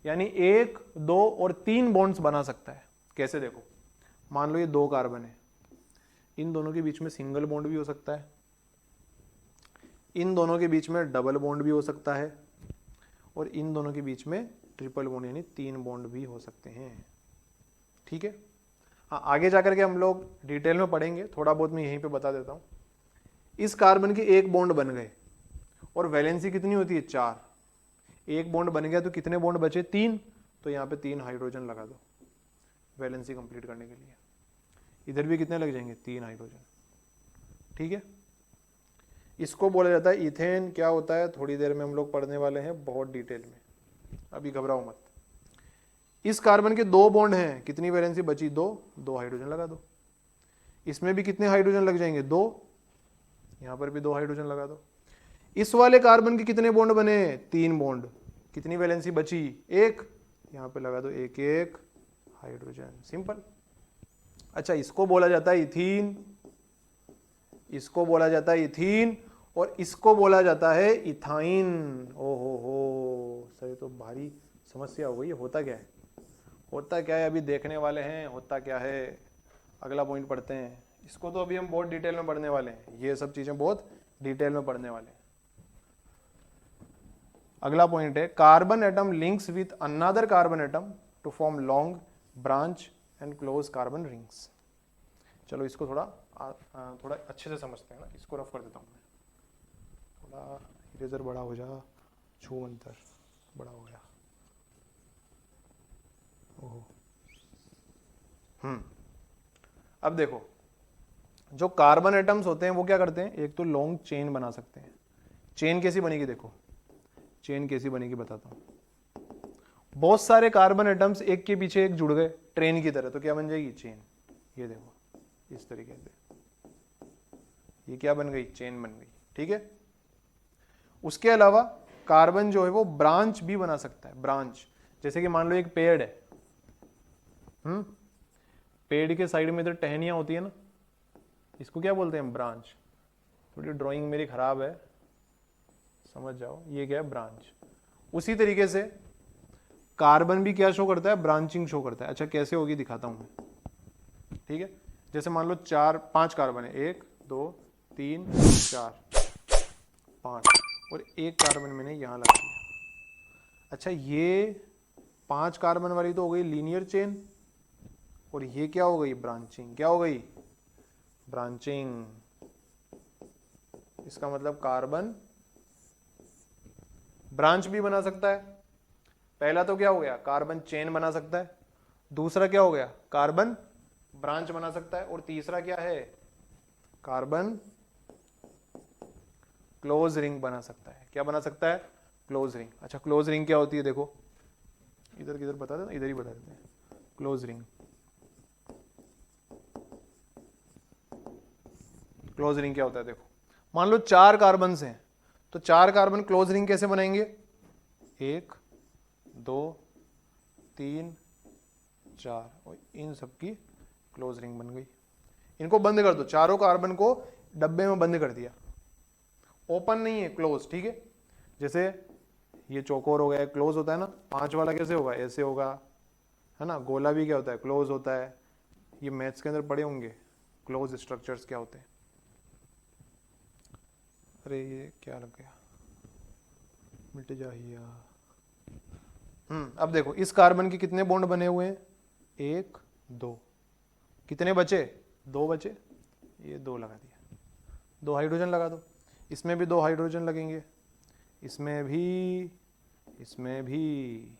यानी 1, 2 और 3 बॉन्ड्स बना सकता है। कैसे? देखो, मान लो ये 2 कार्बन है, इन दोनों के बीच में सिंगल बॉन्ड भी हो सकता है, इन दोनों के बीच में डबल बॉन्ड भी हो सकता है, और इन दोनों के बीच में ट्रिपल बॉन्ड यानी 3 बॉन्ड भी हो सकते हैं। ठीक है। हाँ, आगे जाकर के हम लोग डिटेल में पढ़ेंगे, थोड़ा बहुत मैं यहीं पे बता देता हूं। इस कार्बन के 1 बॉन्ड बन गए और वैलेंसी कितनी होती है? 4। 1 बॉन्ड बन गया तो कितने बॉन्ड बचे? 3। तो यहाँ पे 3 हाइड्रोजन लगा दो वैलेंसी कंप्लीट करने के लिए। इधर भी कितने लग जाएंगे? 3 हाइड्रोजन। ठीक है। इसको बोला जाता है इथेन। क्या होता है थोड़ी देर में हम लोग पढ़ने वाले हैं बहुत डिटेल में, अभी घबराओ मत। इस कार्बन के 2 बॉन्ड हैं, कितनी वैलेंसी बची? 2 हाइड्रोजन लगा दो। इसमें भी कितने हाइड्रोजन लग जाएंगे? 2। यहां पर भी 2 हाइड्रोजन लगा दो। इस वाले कार्बन के कितने बॉन्ड बने? 3 बॉन्ड। कितनी वैलेंसी बची? 1। यहां पे लगा दो 1 हाइड्रोजन। सिंपल। अच्छा, इसको बोला जाता है इथीन, इसको बोला जाता है इथीन, और इसको बोला जाता है इथाइन। ओहो हो सर, तो भारी समस्या हो गई। होता क्या है? होता क्या है अभी देखने वाले हैं। होता क्या है, अगला पॉइंट पढ़ते हैं। इसको तो अभी हम बहुत डिटेल में पढ़ने वाले हैं, ये सब चीजें बहुत डिटेल में पढ़ने वाले हैं। अगला पॉइंट है carbon atom links with another carbon atom to form long branch and close carbon rings. चलो इसको थोड़ा अच्छे से समझते हैं ना। इसको रफ कर देता हूँ मैं, थोड़ा इरेजर बड़ा हो जा, छू अंतर बड़ा हो गया। ओहो। अब देखो, जो कार्बन एटम्स होते हैं वो क्या करते हैं? एक तो लॉन्ग चेन बना सकते हैं। चेन कैसी बनेगी? देखो चेन कैसी बनेगी बताता हूं। बहुत सारे कार्बन एटम्स एक के पीछे एक जुड़ गए ट्रेन की तरह, तो क्या बन जाएगी? चेन। ये देखो इस तरीके से, ये क्या बन गई? चेन बन गई। ठीक है। उसके अलावा कार्बन जो है वो ब्रांच भी बना सकता है। ब्रांच जैसे कि मान लो एक पेड़ है, पेड़ के साइड में इधर टहनियां होती है ना, इसको क्या बोलते हैं? ब्रांच। थोड़ी ड्राइंग मेरी खराब है, समझ जाओ। ये क्या है? ब्रांच। उसी तरीके से कार्बन भी क्या शो करता है? ब्रांचिंग शो करता है। अच्छा, कैसे होगी दिखाता हूं मैं। ठीक है। जैसे मान लो 4-5 कार्बन है, 1 2 3 4 5 और एक कार्बन मैंने यहाँ लगा दिया। अच्छा, ये 5 कार्बन वाली तो हो गई लीनियर चेन, और ये क्या हो गई? ब्रांचिंग। क्या हो गई? ब्रांचिंग। इसका मतलब कार्बन ब्रांच भी बना सकता है। पहला तो क्या हो गया? कार्बन चेन बना सकता है। दूसरा क्या हो गया? कार्बन ब्रांच बना सकता है। और तीसरा क्या है? कार्बन क्लोज रिंग बना सकता है। क्या बना सकता है? Close ring. अच्छा, क्लोज रिंग क्या होती है? देखो इधर किधर बता देते, इधर ही बता देते हैं। क्लोज रिंग, क्लोज रिंग क्या होता है? देखो, मान लो 4 कार्बन हैं, तो 4 कार्बन क्लोज रिंग कैसे बनाएंगे? 1 2 3 4, और इन सब की क्लोज रिंग बन गई। इनको बंद कर दो, चारों कार्बन को डब्बे में बंद कर दिया। ओपन नहीं है, क्लोज। ठीक है, जैसे ये चौकोर हो गया, क्लोज होता है ना। 5 वाला कैसे होगा? ऐसे होगा, है ना। गोला भी क्या होता है? क्लोज होता है। ये मैथ्स के अंदर पढ़े होंगे क्लोज स्ट्रक्चर्स क्या होते हैं। अरे ये क्या लग गया? मिट जाइए। अब देखो, इस कार्बन के कितने बॉन्ड बने हुए हैं? 1 2। कितने बचे? 2 बचे। ये 2 लगा दिया। 2 हाइड्रोजन लगा दो। इसमें भी 2 हाइड्रोजन लगेंगे, इसमें भी, इसमें भी।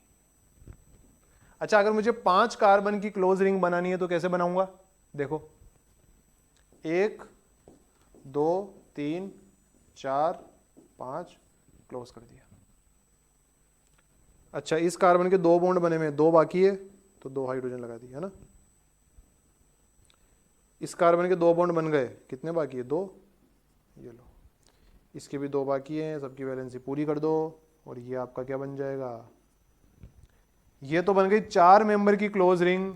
अच्छा, अगर मुझे 5 कार्बन की क्लोज रिंग बनानी है तो कैसे बनाऊंगा? देखो, 1 2 3 4 5, क्लोज कर दिया। अच्छा, इस कार्बन के 2 बॉन्ड बने हुए, 2 बाकी है, तो 2 हाइड्रोजन लगा दिया, है ना। इस कार्बन के 2 बॉन्ड बन गए, कितने बाकी है? 2। ये लो, इसके भी 2 बाकी हैं, सबकी वैलेंसी पूरी कर दो, और ये आपका क्या बन जाएगा? ये तो बन गई 4 मेंबर की क्लोज रिंग,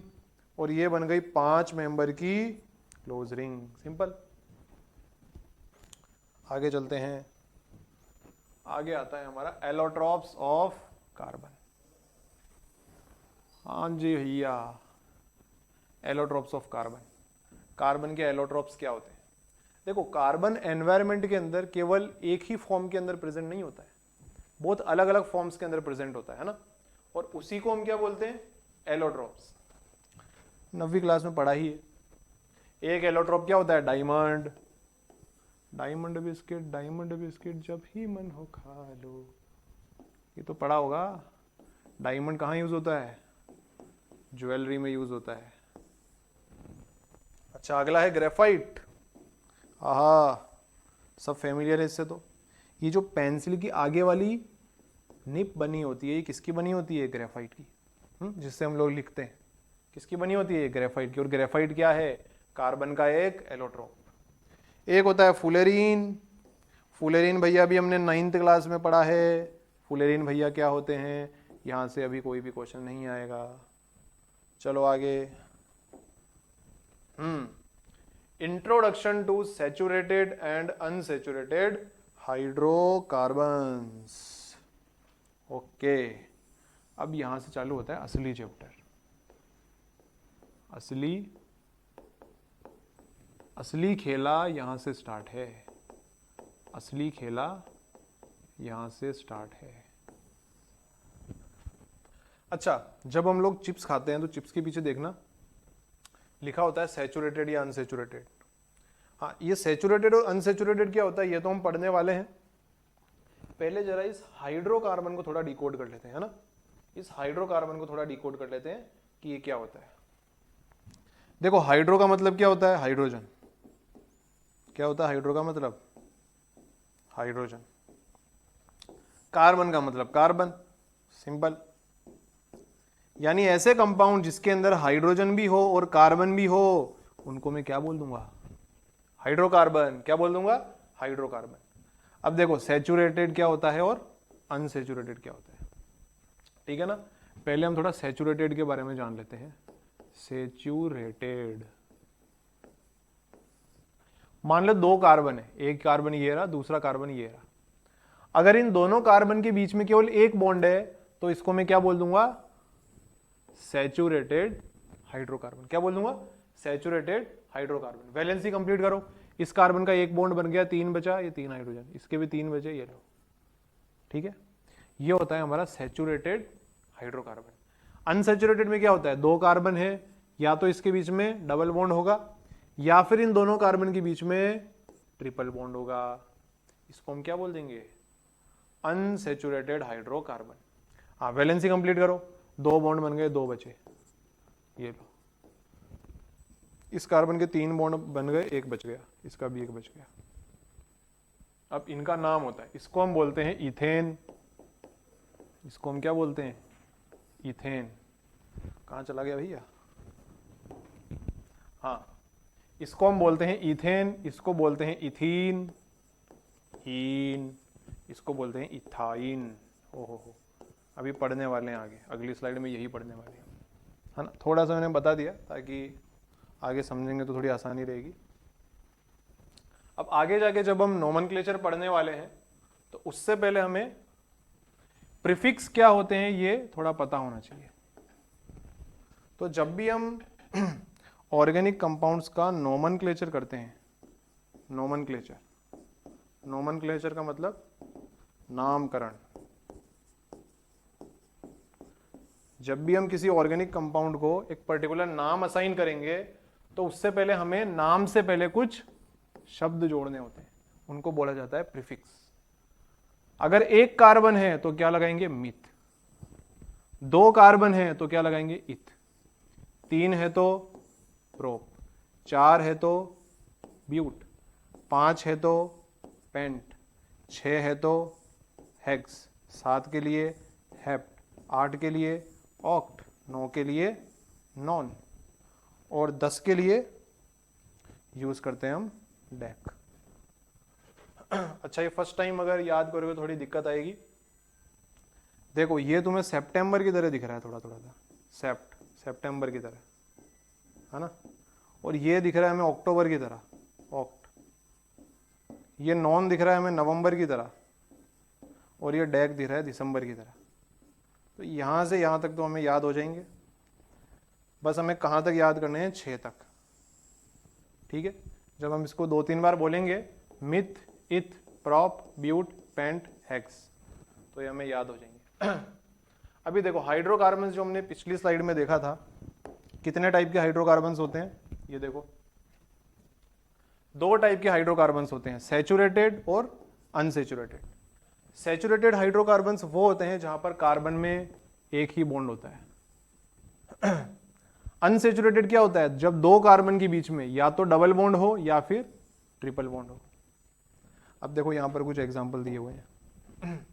और ये बन गई 5 मेंबर की क्लोज रिंग। सिंपल। आगे चलते हैं। आगे आता है हमारा एलोट्रॉप्स ऑफ कार्बन। हाँ जी भैया, एलोट्रॉप्स ऑफ कार्बन। कार्बन के एलोट्रॉप्स क्या होते हैं? देखो, कार्बन एनवायरनमेंट के अंदर केवल एक ही फॉर्म के अंदर प्रेजेंट नहीं होता है, बहुत अलग अलग फॉर्म्स के अंदर प्रेजेंट होता है ना। और उसी को हम क्या बोलते हैं? एलोट्रॉप्स। 9वीं क्लास में पढ़ा ही है। एक एलोट्रॉप क्या होता है? Diamond. Diamond biscuit, diamond biscuit जब ही मन हो खा लो, ये तो पढ़ा होगा। डायमंड कहाँ यूज होता है? ज्वेलरी में यूज होता है। अच्छा, अगला है ग्रेफाइट। आहा, सब फेमिलियर है इससे। तो ये जो पेंसिल की आगे वाली निप बनी होती है, ये किसकी बनी होती है? ग्रेफाइट की, जिससे हम लोग लिखते हैं। किसकी बनी होती है? ग्रेफाइट की। और ग्रेफाइट क्या है? कार्बन का एक एलोट्रोप। एक होता है फुलेरीन। फुलेरीन भैया भी हमने 9th क्लास में पढ़ा है। फुलेरीन भैया क्या होते हैं? यहां से अभी कोई भी क्वेश्चन नहीं आएगा। चलो आगे। Introduction to saturated and unsaturated hydrocarbons. Okay, अब यहां से चालू होता है असली चैप्टर। असली खेला यहां से स्टार्ट है। असली खेला यहां से स्टार्ट है। अच्छा, जब हम लोग चिप्स खाते हैं तो चिप्स के पीछे देखना लिखा होता है सैचुरेटेड या अनसैचुरेटेड। हाँ, ये सैचुरेटेड और अनसैचुरेटेड क्या होता है ये तो हम पढ़ने वाले हैं। पहले जरा इस हाइड्रोकार्बन को थोड़ा डिकोड कर लेते हैं, है ना। इस हाइड्रोकार्बन को थोड़ा डिकोड कर लेते हैं कि ये क्या होता है। देखो, हाइड्रो का मतलब क्या होता है? हाइड्रोजन। क्या होता है हाइड्रो का मतलब? हाइड्रोजन। कार्बन का मतलब कार्बन। सिंपल। यानी ऐसे कंपाउंड जिसके अंदर हाइड्रोजन भी हो और कार्बन भी हो, उनको मैं क्या बोल दूंगा? हाइड्रोकार्बन। क्या बोल दूंगा? हाइड्रोकार्बन। अब देखो, सैचुरेटेड क्या होता है और अनसैचुरेटेड क्या होता है, ठीक है ना। पहले हम थोड़ा सैचुरेटेड के बारे में जान लेते हैं। सैचुरेटेड, मान लो 2 कार्बन है, एक कार्बन ये रहा, दूसरा कार्बन ये रहा। अगर इन दोनों कार्बन के बीच में केवल एक बॉन्ड है तो इसको मैं क्या बोल दूंगा? Saturated hydrocarbon. क्या बोल दूंगा? Saturated hydrocarbon. वैलेंसी कंप्लीट करो। इस कार्बन का एक बॉन्ड बन गया, 3 बचा, ये 3 हाइड्रोजन, इसके भी 3 बचे, ये लो। ठीक है, ये होता है हमारा सैचुरेटेड हाइड्रोकार्बन। अनसैचुरेटेड में क्या होता है, 2 कार्बन है, या तो इसके बीच में डबल बॉन्ड होगा या फिर इन दोनों कार्बन के बीच में ट्रिपल बॉन्ड होगा। इसको हम क्या बोल देंगे, अनसैचुरेटेड हाइड्रोकार्बन। हाँ, वैलेंसी कंप्लीट करो, 2 बॉन्ड बन गए, 2 बचे, ये लो। इस कार्बन के 3 बॉन्ड बन गए, 1 बच गया, इसका भी 1 बच गया। अब इनका नाम होता है, इसको हम बोलते हैं इथेन। इसको हम क्या बोलते हैं, इथेन। कहाँ चला गया भैया, हाँ, इसको हम बोलते हैं इथेन, इसको बोलते हैं इथीन, हीन, इसको बोलते हैं इथाइन। ओहो, अभी पढ़ने वाले हैं आगे, अगली स्लाइड में यही पढ़ने वाले हैं, है ना। थोड़ा सा मैंने बता दिया ताकि आगे समझेंगे तो थोड़ी आसानी रहेगी। अब आगे जाके जब हम नोमेनक्लेचर पढ़ने वाले हैं तो उससे पहले हमें प्रीफिक्स क्या होते हैं ये थोड़ा पता होना चाहिए। तो जब भी हम ऑर्गेनिक कंपाउंड्स का नोमेनक्लेचर करते हैं, नोमेनक्लेचर का मतलब नामकरण। जब भी हम किसी ऑर्गेनिक कंपाउंड को एक पर्टिकुलर नाम असाइन करेंगे तो उससे पहले हमें नाम से पहले कुछ शब्द जोड़ने होते हैं, उनको बोला जाता है प्रीफिक्स। अगर 1 कार्बन है तो क्या लगाएंगे, मिथ। 2 कार्बन है तो क्या लगाएंगे, इथ। 3 है तो प्रोप, 4 है तो ब्यूट, 5 है तो पेंट, 6 है तो हेक्स, 7 के लिए हेप्ट, 8 के लिए ऑक्ट, 9 के लिए नॉन, और 10 के लिए यूज करते हैं हम डेक। अच्छा, ये फर्स्ट टाइम अगर याद करोगे थोड़ी दिक्कत आएगी। देखो, ये तुम्हें सितंबर की तरह दिख रहा है, थोड़ा थोड़ा सा सितंबर की तरह, है ना। और ये दिख रहा है हमें अक्टूबर की तरह, ऑक्ट। ये नॉन दिख रहा है हमें नवंबर की तरह, और ये डेक दिख रहा है दिसंबर की तरह। तो यहाँ से यहाँ तक तो हमें याद हो जाएंगे। बस हमें कहाँ तक याद करने हैं, 6 तक। ठीक है, जब हम इसको 2-3 बार बोलेंगे, मिथ, इथ, प्रॉप, ब्यूट, पेंट, हेक्स, तो ये हमें याद हो जाएंगे। अभी देखो, हाइड्रोकार्बन्स जो हमने पिछली स्लाइड में देखा था, कितने टाइप के हाइड्रोकार्बन्स होते हैं, ये देखो 2 टाइप के हाइड्रोकार्बन्स होते हैं, सैचुरेटेड और अनसैचुरेटेड। सैचुरेटेड हाइड्रोकार्बन्स वो होते हैं जहां पर कार्बन में एक ही बॉन्ड होता है। अनसैचुरेटेड क्या होता है, जब 2 कार्बन के बीच में या तो डबल बॉन्ड हो या फिर ट्रिपल बॉन्ड हो। अब देखो यहां पर कुछ एग्जांपल दिए हुए हैं।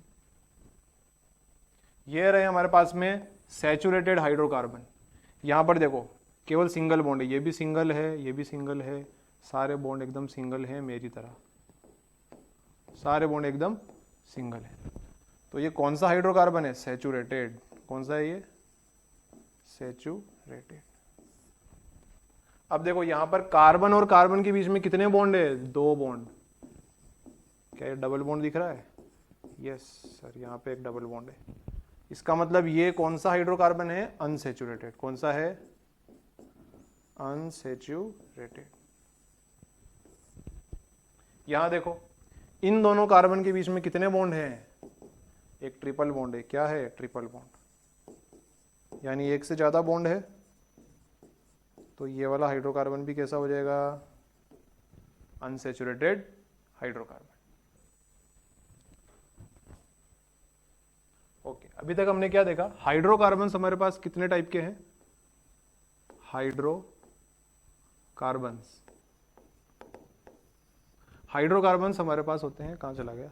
ये रहे हमारे पास में सैचुरेटेड हाइड्रोकार्बन। यहां पर देखो केवल सिंगल बॉन्ड है, ये भी सिंगल है, ये भी सिंगल है, सारे बॉन्ड एकदम सिंगल है, मेरी तरह सारे बॉन्ड एकदम सिंगल है। तो ये कौन सा हाइड्रोकार्बन है, सैचुरेटेड। कौन सा है ये, सैचुरेटेड। अब देखो यहां पर कार्बन और कार्बन के बीच में कितने बॉन्ड है, 2 बॉन्ड। क्या ये डबल बॉन्ड दिख रहा है, यस सर, यहाँ पे एक डबल बॉन्ड है। इसका मतलब ये कौन सा हाइड्रोकार्बन है, अनसैचुरेटेड। कौन सा है, अनसैचुरेटेड। यहां देखो इन दोनों कार्बन के बीच में कितने बॉन्ड हैं, एक ट्रिपल बॉन्ड है। क्या है, ट्रिपल बॉन्ड, यानी एक से ज्यादा बॉन्ड है। तो ये वाला हाइड्रोकार्बन भी कैसा हो जाएगा, अनसैचुरेटेड हाइड्रोकार्बन। ओके, अभी तक हमने क्या देखा, हाइड्रोकार्बन्स हमारे पास कितने टाइप के हैं, हाइड्रोकार्बन्स हमारे पास होते हैं, कहां चला गया,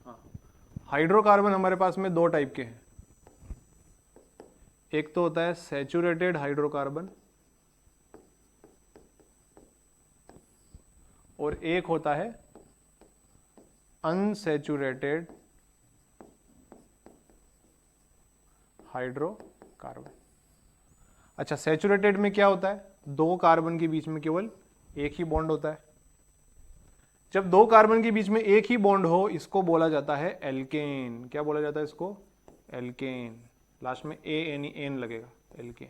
हाँ, हाइड्रोकार्बन हमारे पास में 2 टाइप के हैं। एक तो होता है सैचुरेटेड हाइड्रोकार्बन और एक होता है अनसैचुरेटेड हाइड्रोकार्बन। अच्छा, सैचुरेटेड में क्या होता है, 2 कार्बन के बीच में केवल एक ही बॉन्ड होता है। जब 2 कार्बन के बीच में एक ही बॉन्ड हो, इसको बोला जाता है एल्केन। क्या बोला जाता है इसको, एल्केन। लास्ट में एन लगेगा, एल्केन।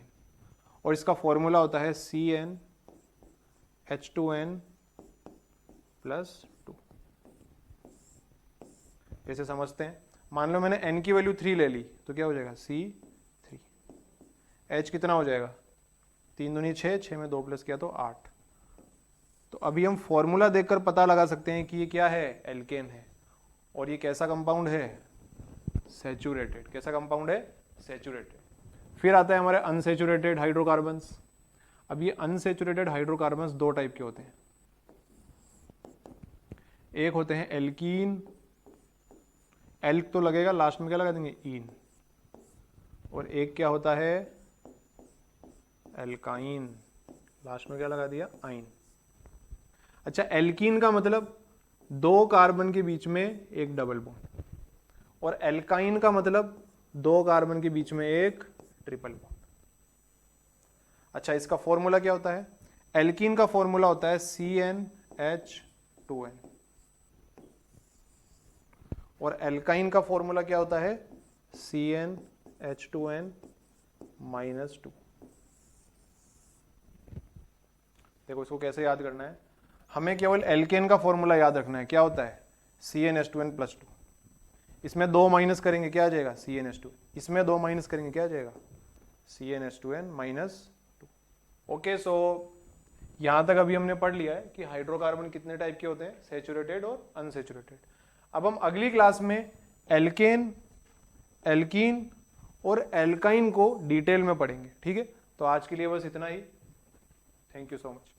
और इसका फॉर्मूला होता है CnH2n 2। कैसे समझते हैं? मान लो मैंने n की वैल्यू 3 ले ली तो क्या हो जाएगा C3। H कितना हो जाएगा? 3 दूनी 6, 6 में 2 प्लस किया तो 8। तो अभी हम फॉर्मूला देखकर पता लगा सकते हैं कि ये क्या है? एल्केन है। और ये कैसा कंपाउंड है? सैचुरेटेड। कैसा कंपाउंड है? सैचुरेटेड। फिर आता है हमारे अनसैचुरेटेड हाइड्रोकार्बन्स। अब ये अनसैचुरेटेड हाइड्रोकार्बन्स दो टाइप के होते हैं। एक होते हैं एल्कीन, एल्क तो लगेगा, लास्ट में क्या लगा देंगे? ईन। और एक क्या होता है? एल्काइन, लास्ट में क्या लगा दिया? आइन। अच्छा, एल्कीन का मतलब 2 कार्बन के बीच में एक डबल बॉन्ड, और एल्काइन का मतलब 2 कार्बन के बीच में एक ट्रिपल बॉन्ड। अच्छा, इसका फॉर्मूला क्या होता है? एल्कीन का फॉर्मूला होता है CnH2n, और एल्काइन का फॉर्मूला क्या होता है? CnH2n -2। देखो इसको कैसे याद करना है, हमें केवल एल्केन का फॉर्मूला याद रखना है। क्या होता है? CnH2n +2। इसमें 2 माइनस करेंगे क्या आ जाएगा? CnH2। इसमें 2 माइनस करेंगे क्या आ जाएगा? CnH2n -2। ओके, सो यहां तक अभी हमने पढ़ लिया है कि हाइड्रोकार्बन कितने टाइप के होते हैं, सैचुरेटेड और अनसैचुरेटेड। अब हम अगली क्लास में एल्केन, एल्कीन और एल्काइन को डिटेल में पढ़ेंगे। ठीक है, तो आज के लिए बस इतना ही। Thank you so much.